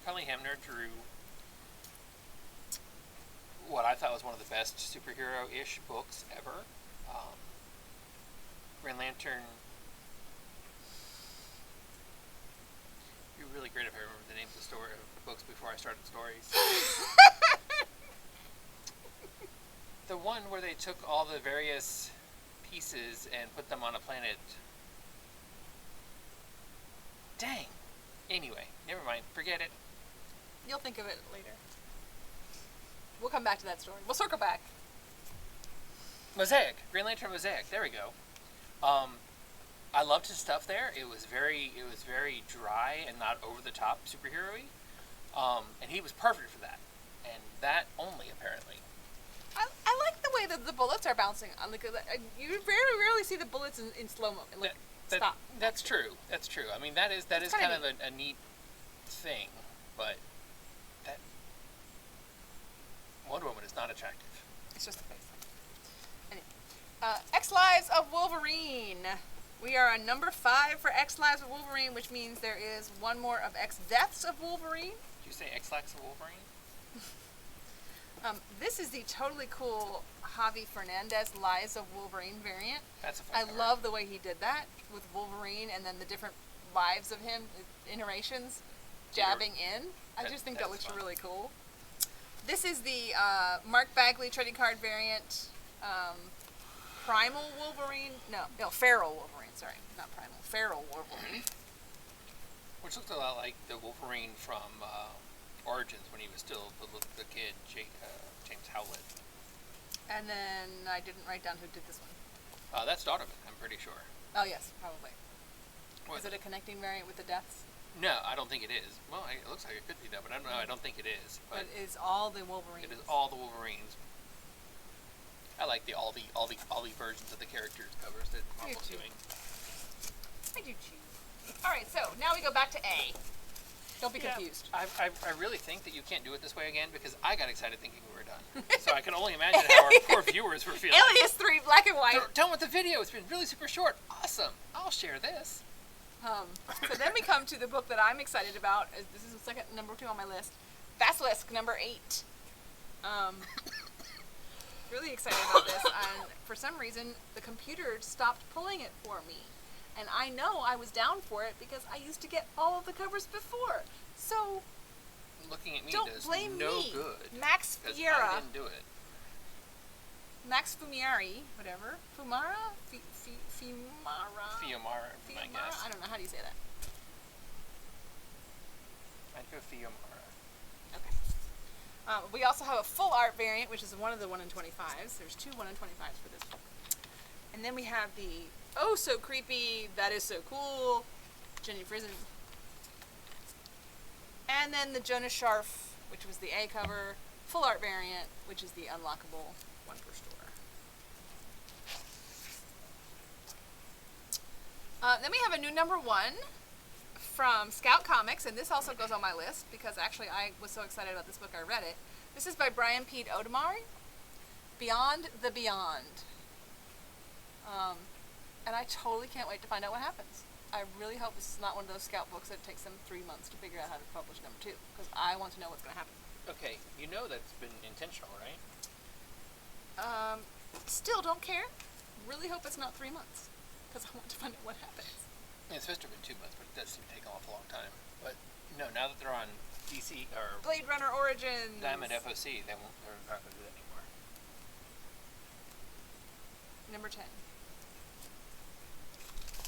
Cully Hamner drew what I thought was one of the best superhero-ish books ever. Green Lantern. You're really great if I remember the names of the books before I started stories. The one where they took all the various pieces and put them on a planet. Dang. Anyway, never mind. Forget it. You'll think of it later. We'll come back to that story. We'll circle back. Mosaic. Green Lantern Mosaic. There we go. I loved his stuff there. It was very dry and not over the top superhero-y. And he was perfect for that. And that only, apparently. I like the way that the bullets are bouncing. You very rarely see the bullets in slow-mo. Stop. That's true. That's true. I mean, that is kind of a neat thing, but that Wonder Woman is not attractive. It's just the face. Anyway. X Lives of Wolverine. We are on number 5 for X Lives of Wolverine, which means there is one more of X Deaths of Wolverine. Did you say X Lax of Wolverine? This is the totally cool Javi Fernandez Lies of Wolverine variant. That's a fun cover. I love the way he did that with Wolverine and then the different lives of him, iterations, jabbing in. I just think that looks really cool. This is the Mark Bagley trading card variant, Primal Wolverine. No, Feral Wolverine. Sorry, not Primal. Feral Wolverine. Which looks a lot like the Wolverine from Origins when he was still the kid, James Howlett. And then I didn't write down who did this one. That's Donovan, I'm pretty sure. Oh yes, probably. Is it a connecting variant with the deaths? No, I don't think it is. Well, it looks like it could be that, but I don't know. I don't think it is. But it is all the Wolverines. It is all the Wolverines. I like all the versions of the characters covers that Marvel's doing. I do too. All right, so now we go back to A. Don't be confused. I really think that you can't do it this way again because I got excited thinking we were done. So I can only imagine how our poor viewers were feeling. Alias 3, black and white. They're done with the video. It's been really super short. Awesome. I'll share this. So then we come to the book that I'm excited about. This is the number 2 on my list. Basilisk, number 8. really excited about this, and for some reason, the computer stopped pulling it for me. And I know I was down for it because I used to get all of the covers before. So, looking at me don't does blame no me. good. Max Because Fiera. I didn't do it. Max Fumiari, whatever. Fumara? Fiumara? Fiumara, I guess. I don't know. How do you say that? I'd go Fiumara. Okay. We also have a full art variant, which is one of the 1 in 25s. There's 2 1 in 25s for this book. And then we have the oh so creepy, that is so cool, Jenny Frison. And then the Jonah Sharf, which was the A cover, full art variant, which is the unlockable one per store. Then we have a new number 1 from Scout Comics, and this also goes on my list because actually I was so excited about this book I read it. This is by Brian Pete Odemar, Beyond the Beyond. And I totally can't wait to find out what happens. I really hope this is not one of those Scout books that takes them 3 months to figure out how to publish number 2, because I want to know what's going to happen. Okay, you know that's been intentional, right? Still don't care. Really hope it's not 3 months, because I want to find out what happens. It's supposed to have been 2 months, but it does seem to take an awful long time. But no, now that they're on DC or Blade Runner Origins. Diamond FOC, they're not going to do that anymore. Number 10.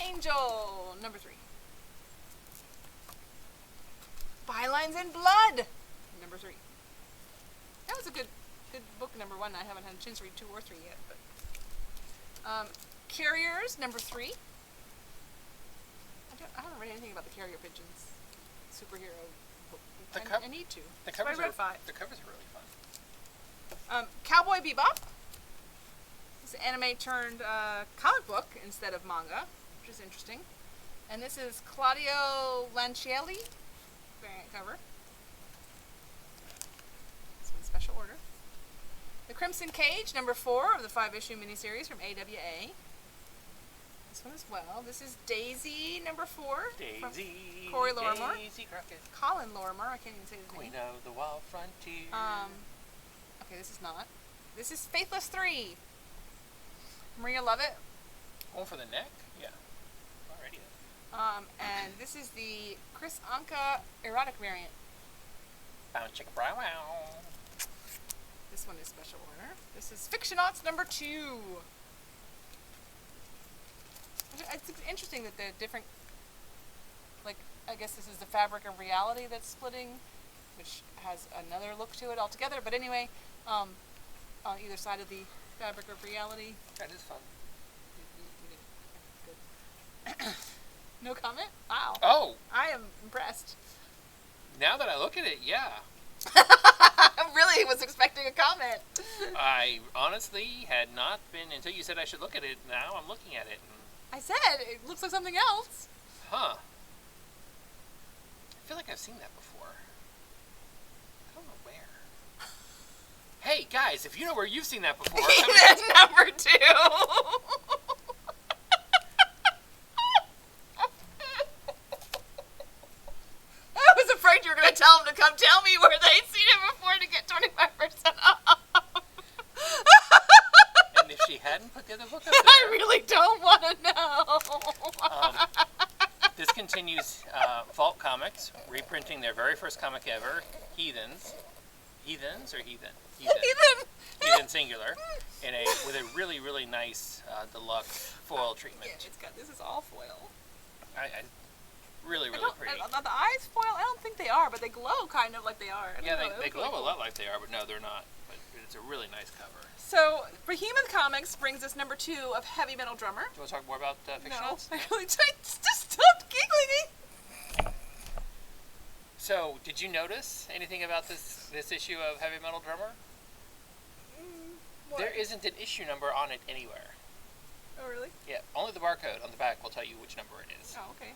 Angel, number 3. Bylines in Blood, number 3. That was a good book, number 1. I haven't had a chance to read 2 or 3 yet, but Carriers, number 3. I haven't read anything about the Carrier Pigeons superhero book. I need to. The covers I read 5. The covers are really fun. Cowboy Bebop. It's an anime turned comic book instead of manga, which is interesting. And this is Claudio Lancielli, variant cover. It's in special order. The Crimson Cage, number 4 of the 5-issue miniseries from AWA. This one as well. This is Daisy, number 4. Daisy. Corey Lorimer. Daisy Crockett. Colin Lorimer. I can't even say his name. Queen of the Wild Frontier. Okay, this is not. This is Faithless 3. Maria Lovett. Going for the neck? Yeah. Alrighty then. And this is the Chris Anka erotic variant. Bound chicka brow wow. This one is special order. This is Fictionauts number 2. It's interesting that the different, like, I guess this is the Fabric of Reality that's splitting, which has another look to it altogether. But anyway, on either side of the Fabric of Reality. That is fun. Good. No comment? Wow. Oh! I am impressed. Now that I look at it, yeah. I really was expecting a comment. I honestly had not been, until you said I should look at it. Now I'm looking at it. I said, it looks like something else. Huh. I feel like I've seen that before. I don't know where. Hey, guys, if you know where you've seen that before... That's number 2. I was afraid you were going to tell them to come tell me where they'd seen it before to get 25% off. And if she hadn't put the other book up there... I really don't want to know. This continues Vault Comics, reprinting their very first comic ever, Heathens. Heathens or Heathen? Heathen singular, with a really, really nice deluxe foil treatment. Yeah, it's got, this is all foil. Really, really pretty. The eyes foil? I don't think they are, but they glow kind of like they are. Yeah, they glow a lot like they are, but no, they're not. But it's a really nice cover. So, Behemoth Comics brings us number 2 of Heavy Metal Drummer. Do you want to talk more about Fictionauts? No, I really just stop giggling. So, did you notice anything about this issue of Heavy Metal Drummer? What? There isn't an issue number on it anywhere. Oh, really? Yeah, only the barcode on the back will tell you which number it is. Oh, okay.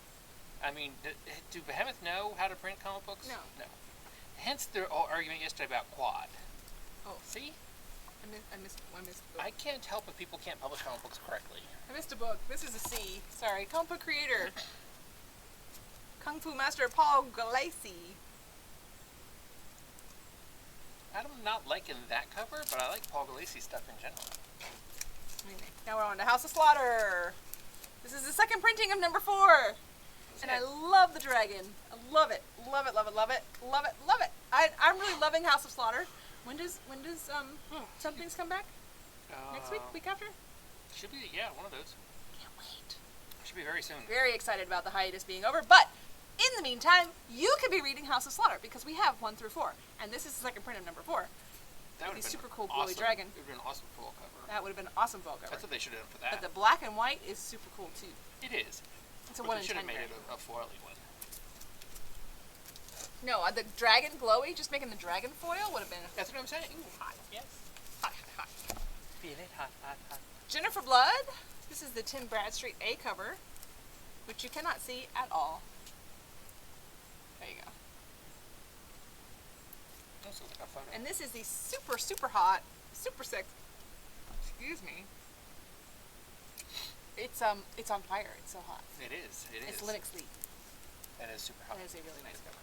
I mean, do Behemoth know how to print comic books? No. No. Hence their argument yesterday about Quad. Oh. See? I missed the book. I can't help if people can't publish comic books correctly. I missed a book. This is a C. Sorry. Comic book creator. Kung Fu Master Paul Galassi. I'm not liking that cover, but I like Paul Gulacy's stuff in general. Anyway, now we're on to House of Slaughter. This is the second printing of number 4. And I love the dragon. I love it. Love it, love it, love it. Love it, love it. I'm really loving House of Slaughter. When does Something's come back? Next week? Week after? Should be, yeah, one of those. Can't wait. Should be very soon. Very excited about the hiatus being over, but in the meantime, you could be reading House of Slaughter because we have 1 through 4, and this is the second print of number 4. That would be super cool awesome. glowy dragon. It would have been an awesome fall cover. That would have been an awesome fall cover. That's what they should have done for that. But the black and white is super cool too. It is. It's a but 1 in 10. They should have made it a foily one. No, the dragon glowy, just making the dragon foil would have been. That's what I'm saying. Ooh, hot. Yes. Hot, hot, hot. Feel it hot, hot, hot. Jennifer Blood. This is the Tim Bradstreet A cover, which you cannot see at all. There you go. Also, like a photo. And this is the super, super hot, super sick. Excuse me. It's on fire. It's so hot. It is. It is. It's Linux League. That is super hot. That is a really nice cover.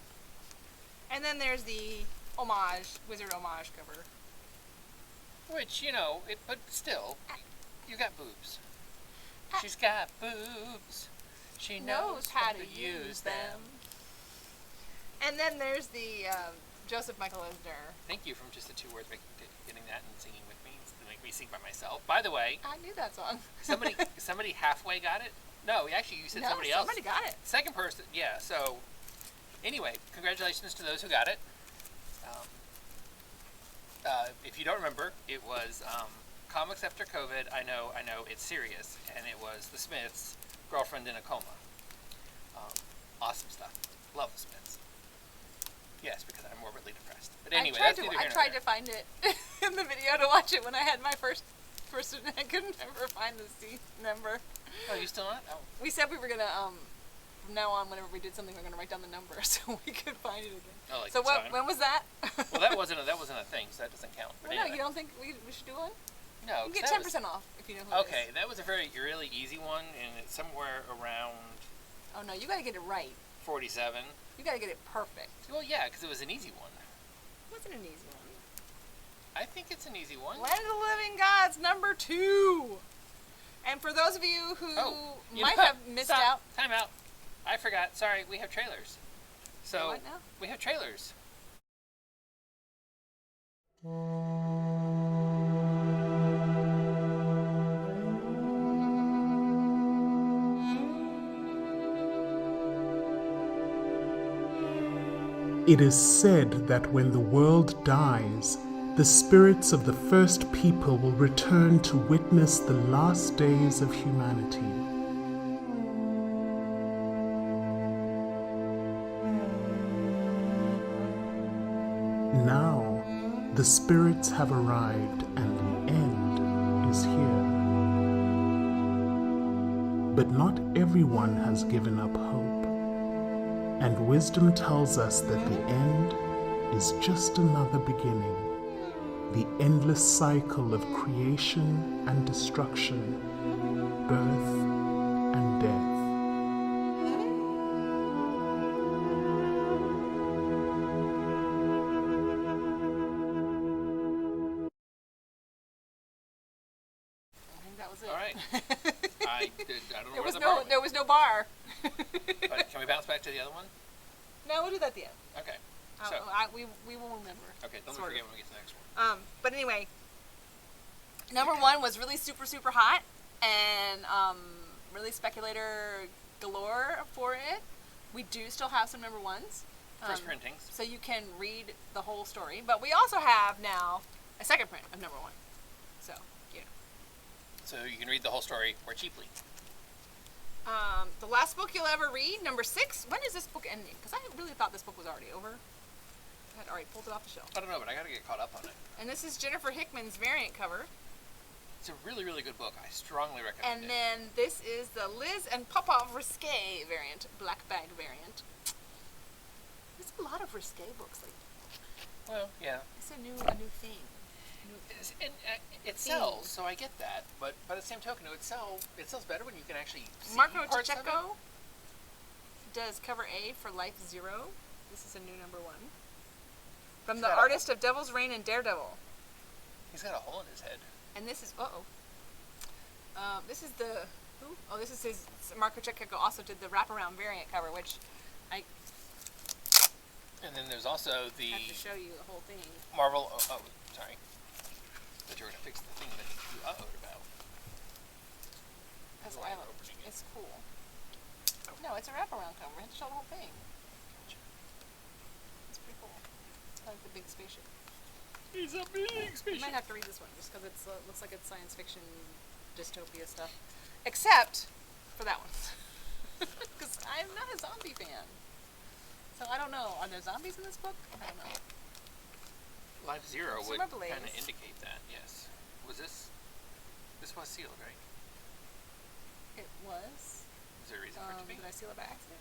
And then there's the Wizard homage cover. Which, but still, you got boobs. She's got boobs. She knows how to use them. And then there's the Joseph Michael Eisner. Thank you from just the 2 words getting that and singing with me to make me sing by myself. By the way, I knew that song. somebody halfway got it. No, actually, you said somebody else. Somebody got it. Second person, yeah. So, anyway, congratulations to those who got it. If you don't remember, it was Comics After COVID. I know, it's serious, and it was the Smiths' Girlfriend in a Coma. Awesome stuff. Love the Smiths. Yes, because I'm morbidly depressed. But anyway, I tried to find it in the video to watch it when I had my first person. I couldn't ever find the C number. Oh, you still not? Oh. We said we were gonna from now on, whenever we did something, we're gonna write down the number so we could find it again. Oh, like so when was that? Well, that wasn't a thing, so that doesn't count. But anyway. No, you don't think we should do one? No, you get 10% off if you know who it is. Okay, that was a really easy one, and it's somewhere around. Oh no, you gotta get it right. 47. You gotta get it perfect. Well, yeah, because it was an easy one. It wasn't an easy one. I think it's an easy one. Land of the Living Gods, number 2. And for those of you who might have missed out. Time out. I forgot. Sorry, we have trailers. So, what now? We have trailers. It is said that when the world dies, the spirits of the first people will return to witness the last days of humanity. Now, the spirits have arrived and the end is here. But not everyone has given up hope. And wisdom tells us that the end is just another beginning, the endless cycle of creation and destruction, birth and death. I think that was it. All right. I don't know where the bar went. There was no bar. But can we bounce back to the other one? No, we'll do that at the end. Okay. We will remember. Okay, don't forget when we get to the next one. But anyway, number 1 was really super, super hot, and really speculator galore for it. We do still have some number 1s. First printings. So you can read the whole story. But we also have now a second print of number 1. So, yeah. So you can read the whole story more cheaply. The last book you'll ever read, number 6. When is this book ending? Because I really thought this book was already over. I had already pulled it off the shelf. I don't know, but I got to get caught up on it. And this is Jennifer Hickman's variant cover. It's a really, really good book. I strongly recommend it. And then this is the Liz and Popov Risque variant, black bag variant. There's a lot of risque books lately. Well, yeah. It's a new thing. It sells, so I get that. But at the same token, it sells better when you can actually see Marco parts of it. Pacheco does cover A for Life Zero. This is a new number 1. From the artist of Devil's Reign and Daredevil. He's got a hole in his head. And this is, this is the, this is his, Marco Checo also did the wraparound variant cover, which I... And then there's also the... I have to show you the whole thing. Marvel, sorry. But you're going to fix the thing that you uh-oh'd about. Because it's cool. Oh. No, it's a wraparound cover. I have to show the whole thing. Gotcha. It's pretty cool. I like the big spaceship. It's a big spaceship. You might have to read this one just because it looks like it's science fiction dystopia stuff. Except for that one. Because I'm not a zombie fan. So I don't know. Are there zombies in this book? I don't know. Life Zero would kind of indicate that, yes. Was this was sealed, right? It was. Is there a reason for it to be? Did I seal it by accident?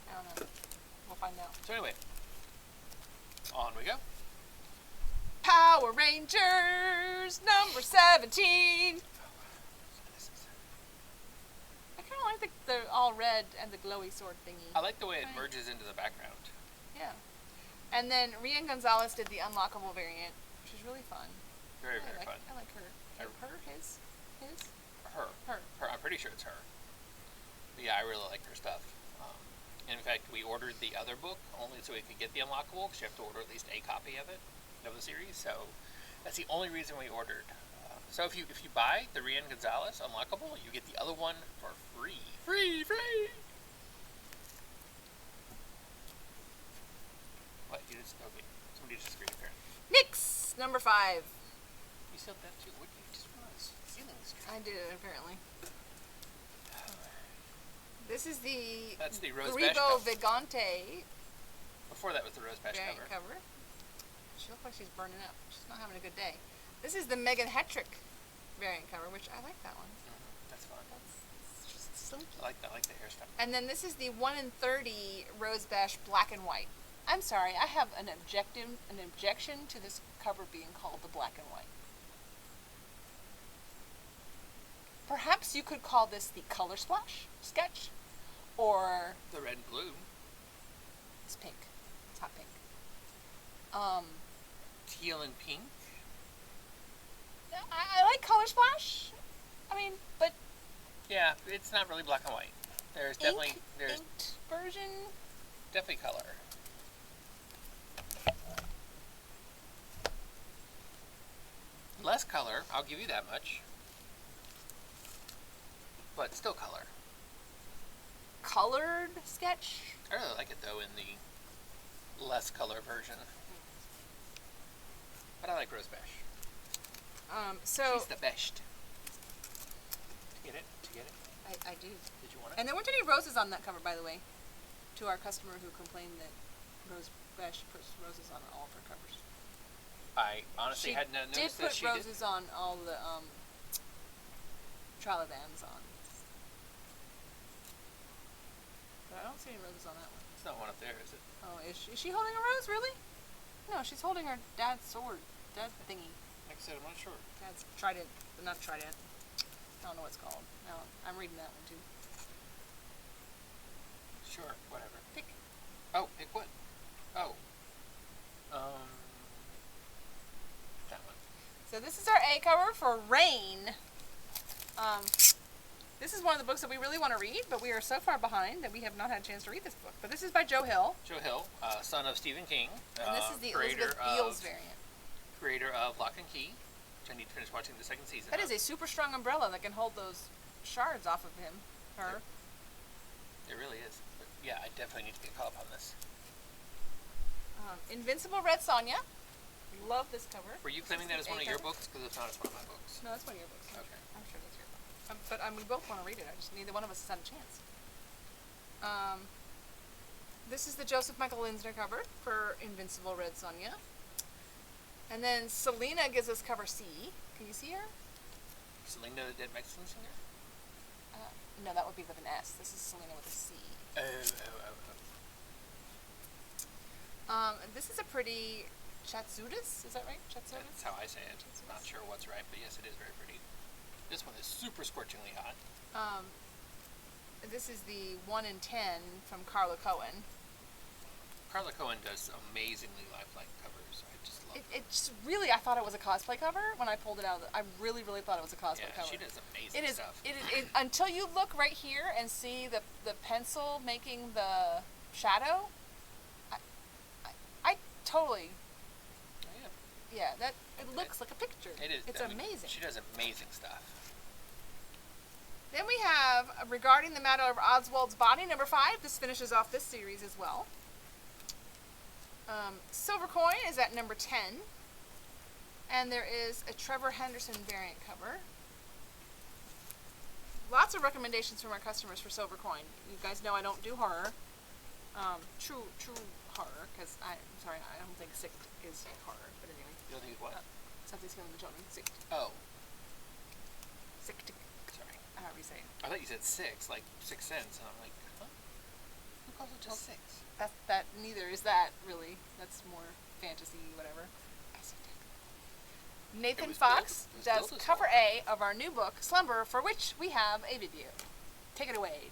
I don't know. We'll find out. So anyway, on we go. Power Rangers number 17. I kind of like the all red and the glowy sword thingy. I like the way it merges into the background. Yeah. And then Rian Gonzalez did the unlockable variant, which is really fun. Very fun. I like her. His? Her. I'm pretty sure it's her. But yeah, I really like her stuff. And in fact, we ordered the other book only so we could get the unlockable, because you have to order at least a copy of it, of the series. So that's the only reason we ordered. So if you buy the Rian Gonzalez unlockable, you get the other one for free. Free! What? You just okay? Somebody just agreed apparently. Nyx number 5. You sealed that too. What did you just realize? Sealing this. I did it apparently. This is That's the Rose Bash Gribo Vigante. Before that was the Rose Bash cover. She looks like she's burning up. She's not having a good day. This is the Megan Hetrick variant cover, which I like that one. That's fun. It's just silky. I like the hairstyle. And then this is the 1 in 30 Rose Bash black and white. I'm sorry, I have an objection to this cover being called the black and white. Perhaps you could call this the color splash sketch, or the red and blue. It's pink. It's hot pink. Teal and pink. I like color splash. I mean, but yeah, it's not really black and white. There's inked version. Definitely color. Less color, I'll give you that much. But still color. Colored sketch? I really like it though in the less color version. But I like Rose Bash. She's the best. To get it? I do. Did you want it? And there weren't any roses on that cover, by the way. To our customer who complained that Rose Bash puts roses on all of her covers. I honestly hadn't noticed that she did. She did put roses on all the Trilobans on. But I don't see any roses on that one. It's not one up there, is it? Oh, is she holding a rose, really? No, she's holding her dad's sword. Dad's thingy. Like I said, I'm not sure. Dad's trident. Not trident. I don't know what it's called. No, I'm reading that one, too. Sure, whatever. Pick. Oh, pick what? Oh. That one. So this is our A cover for Rain. This is one of the books that we really want to read, but we are so far behind that we have not had a chance to read this book. But this is by Joe Hill. Joe Hill, son of Stephen King. And this is the Elizabeth Beals variant. Creator of Lock and Key, which I need to finish watching the second season. That is a super strong umbrella that can hold those shards off of him. Her. It really is. But yeah, I definitely need to get caught up on this. Invincible Red Sonja. Love this cover. Were you claiming that as one of your books? Because if not, it's one of my books. No, it's one of your books. Okay. I'm sure that's your book. But we both want to read it. I just neither one of us has had a chance. This is the Joseph Michael Linsner cover for Invincible Red Sonja. And then Selena gives us cover C. Can you see her? Selena, the dead Mexican singer? No, that would be with an S. This is Selena with a C. This is a pretty Chatsudis. Is that right? Chatsudis? That's how I say it. I'm not sure what's right, but yes, it is very pretty. This one is super scorchingly hot. This is the 1 in 10 from Carla Cohen. Carla Cohen does amazingly lifelike covers. I just love it. It just really, I thought it was a cosplay cover when I pulled it out. I really, really thought it was a cosplay cover. Yeah, she does amazing stuff. It is, until you look right here and see the pencil making the shadow, I totally... Oh, yeah, that it looks like a picture. It is. It's amazing. She does amazing stuff. Then we have, regarding the matter of Oswald's body, number 5. This finishes off this series as well. Silver Coin is at number 10. And there is a Trevor Henderson variant cover. Lots of recommendations from our customers for Silver Coin. You guys know I don't do horror. True horror, because I'm sorry, I don't think sick is horror. But anyway. You don't think what? Something's killing the children. Sick. Oh. Sick. Sorry. However you say it. I thought you said 6, like 6 cents, and I'm like, huh? Who calls it just 6? That neither is that really. That's more fantasy, whatever. Nathan Fox does cover A of our new book, Slumber, for which we have a video. Take it away.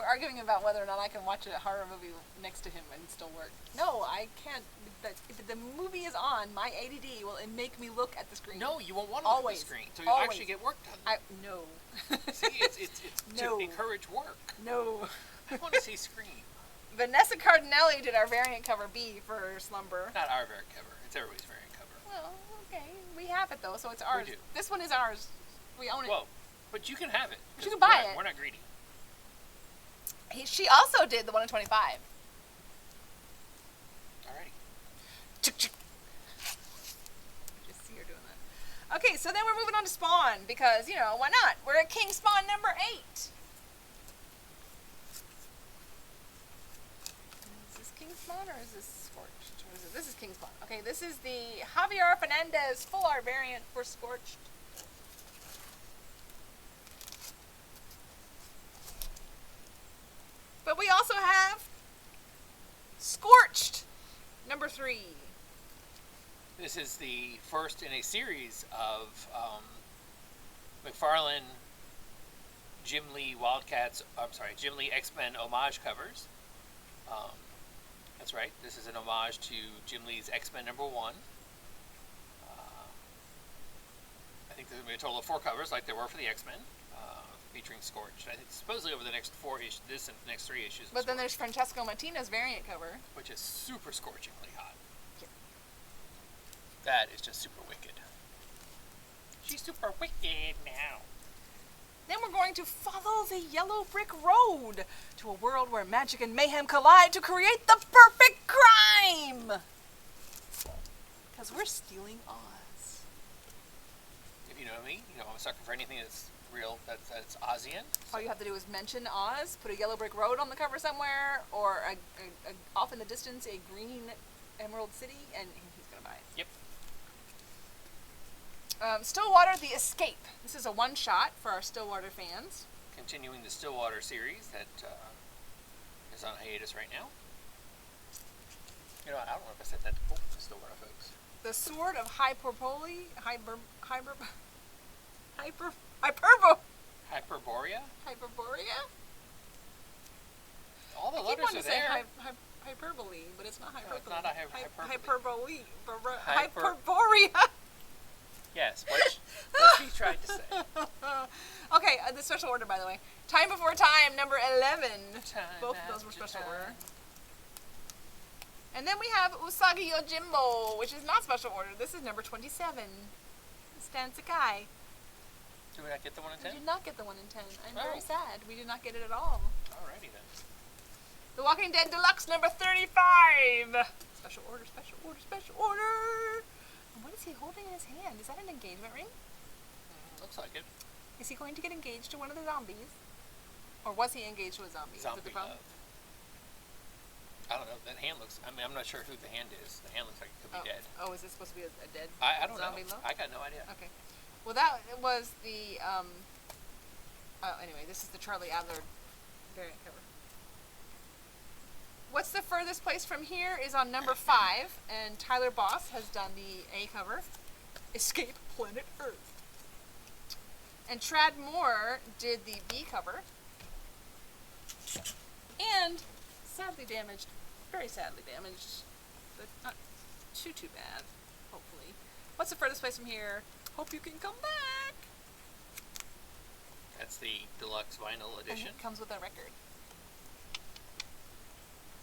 Arguing about whether or not I can watch a horror movie next to him and still work. No, I can't. If the movie is on, my ADD will make me look at the screen. No, you won't want to look at the screen. So you actually get work done. No. See, it's no. To encourage work. No. I want to see screen. Vanessa Cardinelli did our variant cover B for Slumber. Not our variant cover. It's everybody's variant cover. Well, okay. We have it, though, so it's ours. We do. This one is ours. We own it. Well, but you can have it. You can buy it. We're not greedy. She also did the 1 in 25. Alrighty. Just see her doing that. Okay, so then we're moving on to Spawn because, you know, why not? We're at King Spawn number 8. Is this King Spawn or is this Scorched? What is it? This is King Spawn. Okay, this is the Javier Fernandez full art variant for Scorched. But we also have Scorched, number 3. This is the first in a series of McFarlane, Jim Lee Jim Lee X-Men homage covers. That's right. This is an homage to Jim Lee's X-Men number 1. I think there's going to be a total of 4 covers, like there were for the X-Men. Featuring Scorched. I think supposedly over the next 4 issues, this and the next 3 issues. But then there's Francesco Matina's variant cover, which is super scorchingly hot. Yeah. That is just super wicked. She's super wicked now. Then we're going to follow the yellow brick road to a world where magic and mayhem collide to create the perfect crime. Because we're stealing Oz. If you know me, you know I'm a sucker for anything that's real, that's Ozian. All you have to do is mention Oz, put a yellow brick road on the cover somewhere, or off in the distance a green Emerald City, and he's going to buy it. Yep. Stillwater, The Escape. This is a one-shot for our Stillwater fans. Continuing the Stillwater series that is on hiatus right now. You know, I don't know if I said that to both the Stillwater folks. The Sword of Hyperborea? Hyperborea? All the letters are there. Hyperbole, but it's not hyperbole. No, it's not a hyperbole. Hyperborea. Yes, what she tried to say. Okay, the special order, by the way. Time Before Time, number 11. Both of those were special order. And then we have Usagi Yojimbo, which is not special order. This is number 27. Stan Sakai. Did we not get the 1 in 10? We did not get the 1 in 10. I'm very sad. We did not get it at all. Alrighty then. The Walking Dead Deluxe number 35! Special order, special order, special order! And what is he holding in his hand? Is that an engagement ring? Looks like it. Is he going to get engaged to one of the zombies? Or was he engaged to a zombie? Zombie love. I don't know. That hand looks... I mean, I'm not sure who the hand is. The hand looks like it could be dead. Oh, is it supposed to be a dead I don't zombie know. love? I got no idea. Okay. Well, that was the... anyway, this is the Charlie Adler variant cover. What's the furthest place from here is on number 5, and Tyler Boss has done the A cover, Escape Planet Earth. And Trad Moore did the B cover, and sadly damaged, very sadly damaged, but not too bad, hopefully. What's the furthest place from here? Hope you can come back. That's the deluxe vinyl edition. And it comes with a record.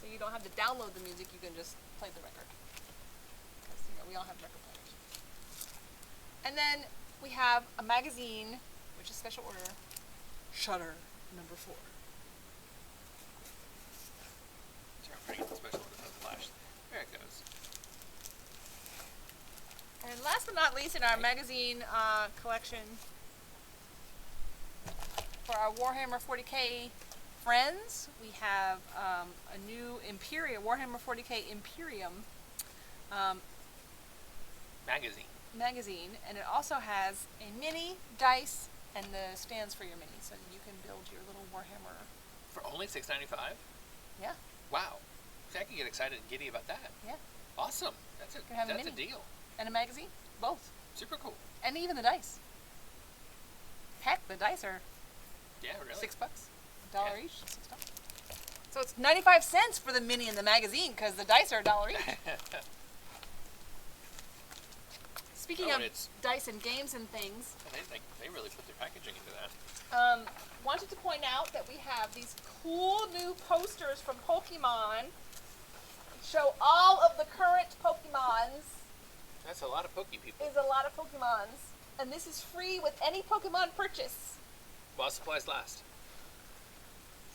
So you don't have to download the music, you can just play the record. Because, we all have record players. And then we have a magazine, which is special order, Shutter number 4. Sorry, I'm bringing the special order for the flash. There it goes. And last but not least in our magazine collection, for our Warhammer 40k friends, we have a new Warhammer 40k Imperium magazine, and it also has a mini, dice, and the stands for your mini, so you can build your little Warhammer. For only $6.95? Yeah. Wow. See, I can get excited and giddy about that. Yeah. Awesome. That's a deal. And a magazine, both. Super cool. And even the dice. Heck, the dice are really? $6. $1 each, $6. So it's 95 cents for the mini and the magazine because the dice are $1 each. Speaking of dice and games and things, they really put their packaging into that. Wanted to point out that we have these cool new posters from Pokemon. Show all of the current Pokemons. That's a lot of Poke people. Is a lot of Pokemons, and this is free with any Pokemon purchase. While supplies last.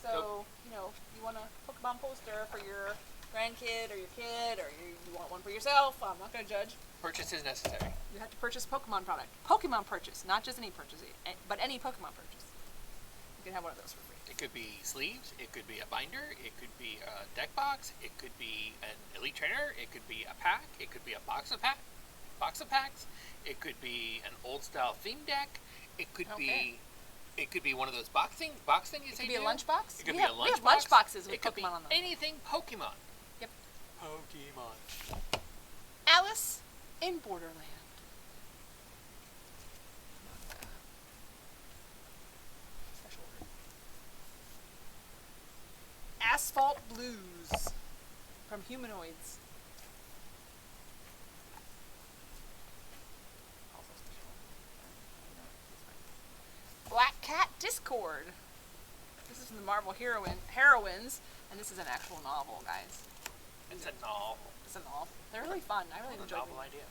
So, you want a Pokemon poster for your grandkid or your kid, or you want one for yourself, I'm not going to judge. Purchase is necessary. You have to purchase a Pokemon product. Pokemon purchase, not just any purchase, but any Pokemon purchase. You can have one of those for free. It could be sleeves, it could be a binder, it could be a deck box, it could be an Elite Trainer, it could be a pack, it could be a box of packs, it could be an old style theme deck, it could be one of those box thingies. It could be a lunchbox. It could be a lunchbox. We have lunchboxes with Pokemon on them. Anything Pokemon. Yep. Pokemon. Alice in Borderland. Special order. Asphalt Blues from Humanoids. Black Cat Discord. This is from the Marvel Heroines, and this is an actual novel, guys. It's a novel. It's a novel. They're really fun. I really enjoyed them. Novel idea.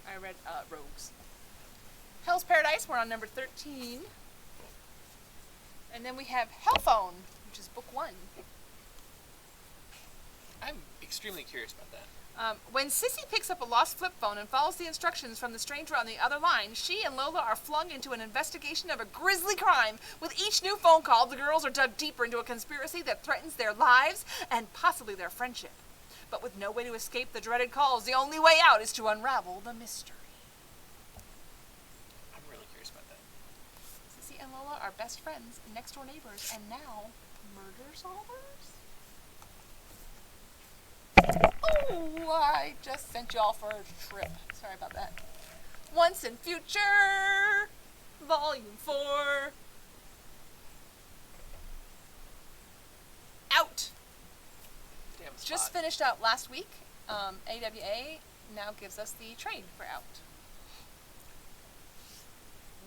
I read Rogues. Hell's Paradise, we're on number 13. And then we have Hellphone, which is book 1. I'm extremely curious about that. When Sissy picks up a lost flip phone and follows the instructions from the stranger on the other line, she and Lola are flung into an investigation of a grisly crime. With each new phone call, the girls are dug deeper into a conspiracy that threatens their lives and possibly their friendship. But with no way to escape the dreaded calls, the only way out is to unravel the mystery. I'm really curious about that. Sissy and Lola are best friends, next-door neighbors, and now murder solvers? Oh, I just sent y'all for a trip. Sorry about that. Once and Future, Volume 4. Out. Damn spot. Just finished out last week. AWA now gives us the trade for Out.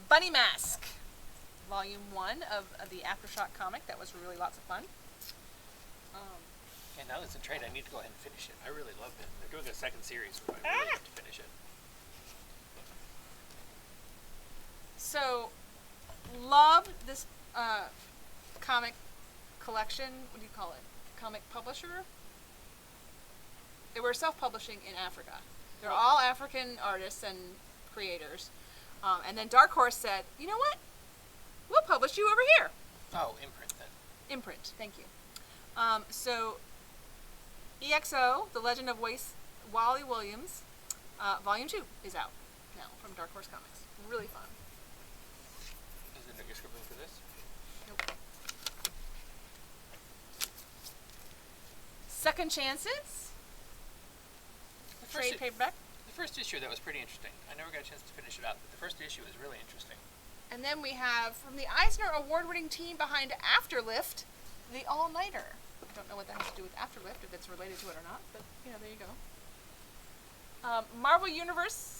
Bunny Mask, Volume 1 of the Aftershock comic. That was really lots of fun. And now that it's in trade, I need to go ahead and finish it. I really loved it. They're doing a second series, so I really have to finish it. So, loved this comic collection. What do you call it? Comic publisher? They were self-publishing in Africa. They're all African artists and creators. And then Dark Horse said, you know what? We'll publish you over here. Oh, Imprint then. Imprint, thank you. So, EXO, The Legend of Wally Williams, Volume 2 is out now from Dark Horse Comics. Really fun. Is there no scribbling for this? Nope. Second Chances. Trade paperback. The first issue, that was pretty interesting. I never got a chance to finish it up, but the first issue is really interesting. And then we have, from the Eisner Award-winning team behind Afterlift, The All-Nighter. I don't know what that has to do with Afterlift, if it's related to it or not, but, there you go. Marvel Universe...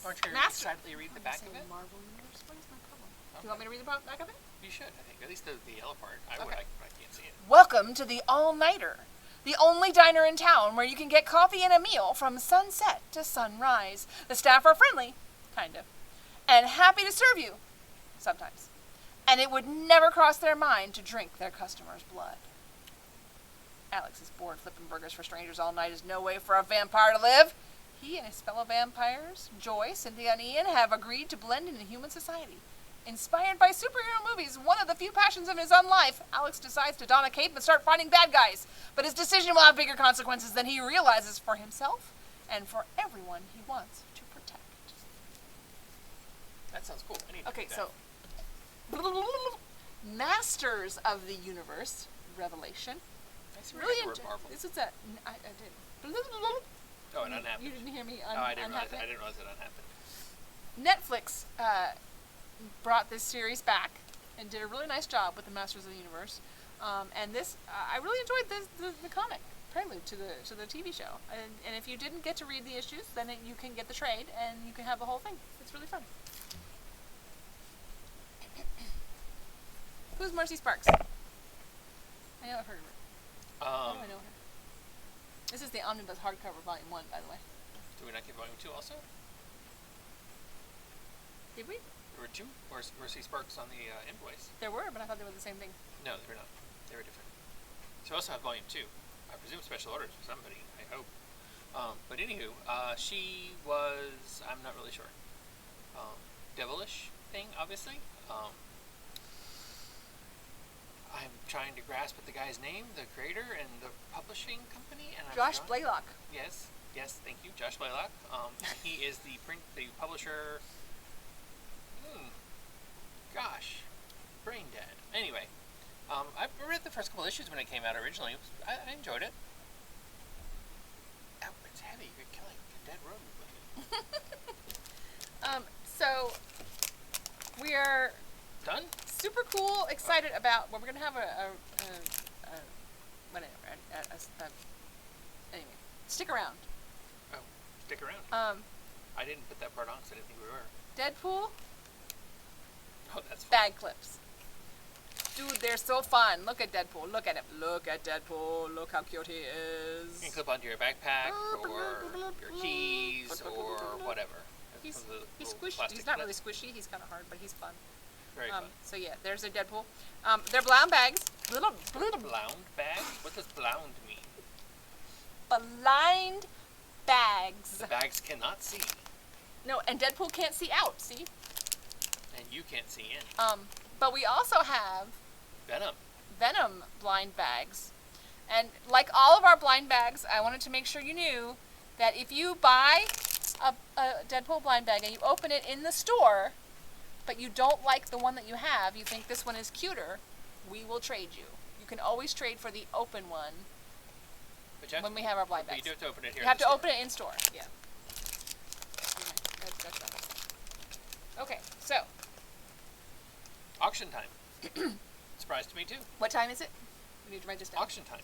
Aren't you excitedly read the back of it? Marvel Universe? What is my problem? Okay. Do you want me to read the back of it? You should, I think. At least the yellow part. I can't see it. Welcome to The All-Nighter, the only diner in town where you can get coffee and a meal from sunset to sunrise. The staff are friendly, kind of, and happy to serve you, sometimes. And it would never cross their mind to drink their customers' blood. Alex is bored flipping burgers for strangers all night is no way for a vampire to live. He and his fellow vampires, Joy, Cynthia, and Ian, have agreed to blend into human society. Inspired by superhero movies, one of the few passions of his own life, Alex decides to don a cape and start fighting bad guys. But his decision will have bigger consequences than he realizes for himself and for everyone he wants to protect. That sounds cool. I need to Okay, read so Masters of the Universe Revelation. Really enjoyed Marvel. This is I did. Oh, it unhappened. You didn't hear me. I didn't realize it unhappened. Netflix brought this series back and did a really nice job with the Masters of the Universe. And this, I really enjoyed the comic prelude to the TV show. And if you didn't get to read the issues, then you can get the trade and you can have the whole thing. It's really fun. Who's Marcy Sparks? I know I've heard of her. How do I know her? This is the Omnibus hardcover volume 1, by the way. Did we not get volume 2 also? Did we? There were 2 Mercy Sparks on the invoice. There were, but I thought they were the same thing. No, they were not. They were different. So we also have volume 2. I presume special orders for somebody, I hope. But anywho, she was, I'm not really sure, devilish thing, obviously. I'm trying to grasp at the guy's name, the creator and the publishing company. And Josh Blaylock. Yes, thank you, Josh Blaylock. He is the publisher. Gosh, brain dead. Anyway, I read the first couple issues when it came out originally. I enjoyed it. Oh, it's heavy. You're killing a dead rodent with it. So we are done. Super cool, excited about. Well, we're gonna have anyway, stick around. Oh, stick around. I didn't put that part on because I didn't think we were. Deadpool. Oh, that's fun. Bag clips. Dude, they're so fun. Look at Deadpool. Look at him. Look at Deadpool. Look how cute he is. You can clip onto your backpack or your keys or whatever. He's squishy. He's not really squishy. He's kind of hard, but he's fun. Very fun. So yeah, there's a Deadpool. They're blound bags. Blound bags? What does blound mean? Blind bags. The bags cannot see. No, and Deadpool can't see out. See? And you can't see in. But we also have Venom blind bags. And like all of our blind bags, I wanted to make sure you knew that if you buy a Deadpool blind bag and you open it in the store, but you don't like the one that you have, you think this one is cuter, we will trade you. You can always trade for the open one when we have our blind bags. You do have to open it here. You have to open it in store. Yeah. Okay, so. Auction time. Surprise to me too. What time is it? We need to write this down. Auction time.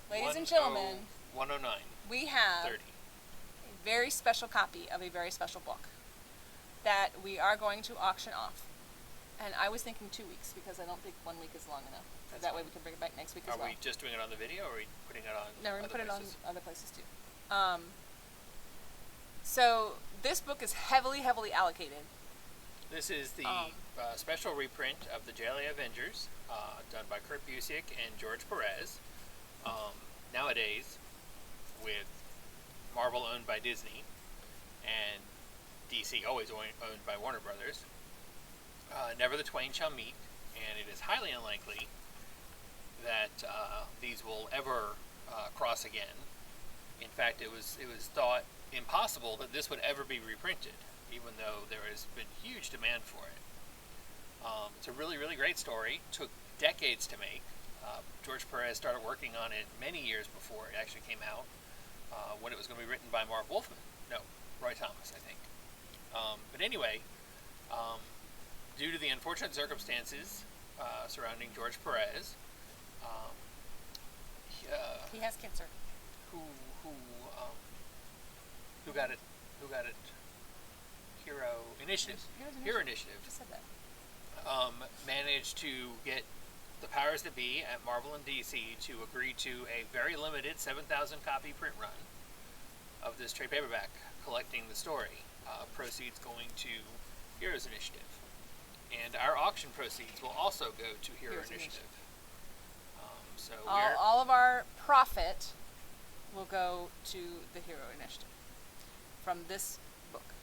Ladies and gentlemen. 109. We have 30. A very special copy of a very special book that we are going to auction off. And I was thinking 2 weeks because I don't think 1 week is long enough. That way we can bring it back next week as well. Are we just doing it on the video or are we putting it on No, we're going to put places? it on other places too. So this book is heavily, heavily allocated This is the special reprint of the JLA Avengers, done by Kurt Busiek and George Perez. Nowadays, with Marvel owned by Disney and DC always owned by Warner Brothers, never the twain shall meet, and it is highly unlikely that these will ever cross again. In fact, it was thought impossible that this would ever be reprinted, even though there has been huge demand for it. It's a really, really great story. Took decades to make. George Perez started working on it many years before it actually came out, when it was going to be written by Marv Wolfman. No, Roy Thomas, I think. But anyway, due to the unfortunate circumstances surrounding George Perez, he has cancer. Who got it? Hero Initiative. Hero Initiative. Just said that. Managed to get the powers that be at Marvel and DC to agree to a very limited 7,000 copy print run of this trade paperback collecting the story. Proceeds going to Heroes Initiative. And our auction proceeds will also go to Hero Initiative. So all of our profit will go to the Hero Initiative from this book.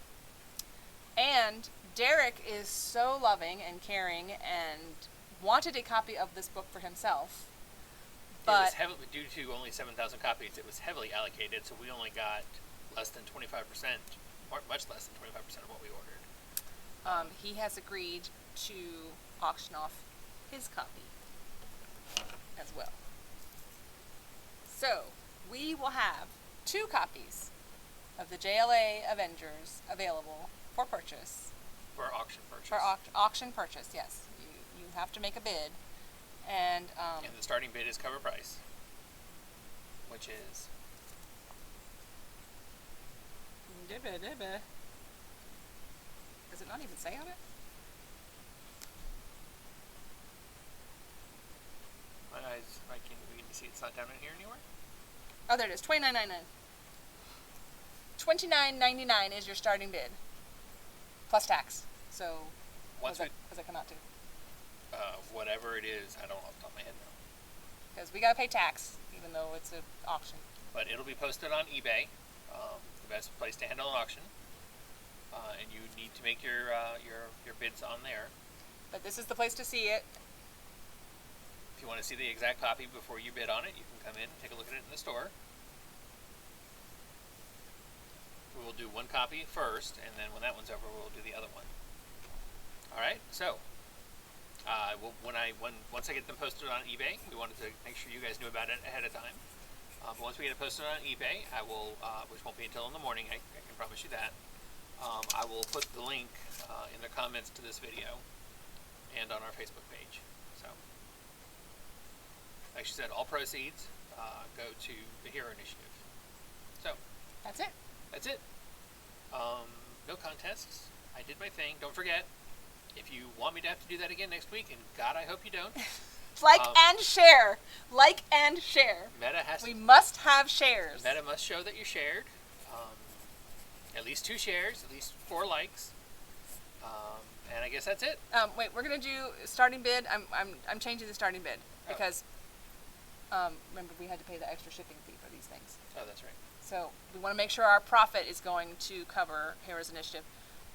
And Derek is so loving and caring and wanted a copy of this book for himself. But it was heavily, due to only 7,000 copies, it was heavily allocated, so we only got less than 25%, or much less than 25% of what we ordered. He has agreed to auction off his copy as well. So, we will have 2 copies of the JLA Avengers available for purchase. For auction purchase. For auction purchase, yes. You have to make a bid. And the starting bid is cover price, which is... Does it not even say on it? My eyes, I can't begin to see it's not down in here anywhere. Oh, there it is. $29.99. $29.99 is your starting bid, plus tax. So, what does that come out to? Whatever it is, I don't know off the top of my head now. Because we gotta pay tax, even though it's an auction. But it'll be posted on eBay, the best place to handle an auction. And you need to make your bids on there. But this is the place to see it. If you want to see the exact copy before you bid on it, you can come in and take a look at it in the store. We will do one copy first, and then when that one's over, we'll do the other one. All right. So, once I get them posted on eBay, we wanted to make sure you guys knew about it ahead of time. But once we get it posted on eBay, I will, which won't be until in the morning. I can promise you that. I will put the link in the comments to this video and on our Facebook page. So, like she said, all proceeds go to the Hero Initiative. So, that's it. That's it. No contests. I did my thing. Don't forget, if you want me to have to do that again next week, and God, I hope you don't. And share. Like and share. We must have shares. Meta must show that you shared. At least 2 shares, at least 4 likes. And I guess that's it. Wait, we're gonna do starting bid. I'm changing the starting bid because remember we had to pay the extra shipping fee for these things. Oh, that's right. So we want to make sure our profit is going to cover Heroes Initiative.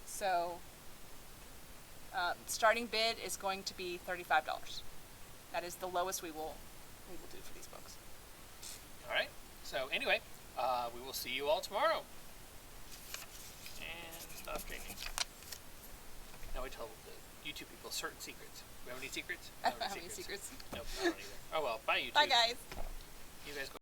So starting bid is going to be $35. That is the lowest we will do for these books. All right. So anyway, we will see you all tomorrow. And stop streaming. Now we tell the YouTube people certain secrets. We have any secrets? I don't have any secrets. Nope, I don't either. Oh well, bye YouTube. Bye guys. You guys go.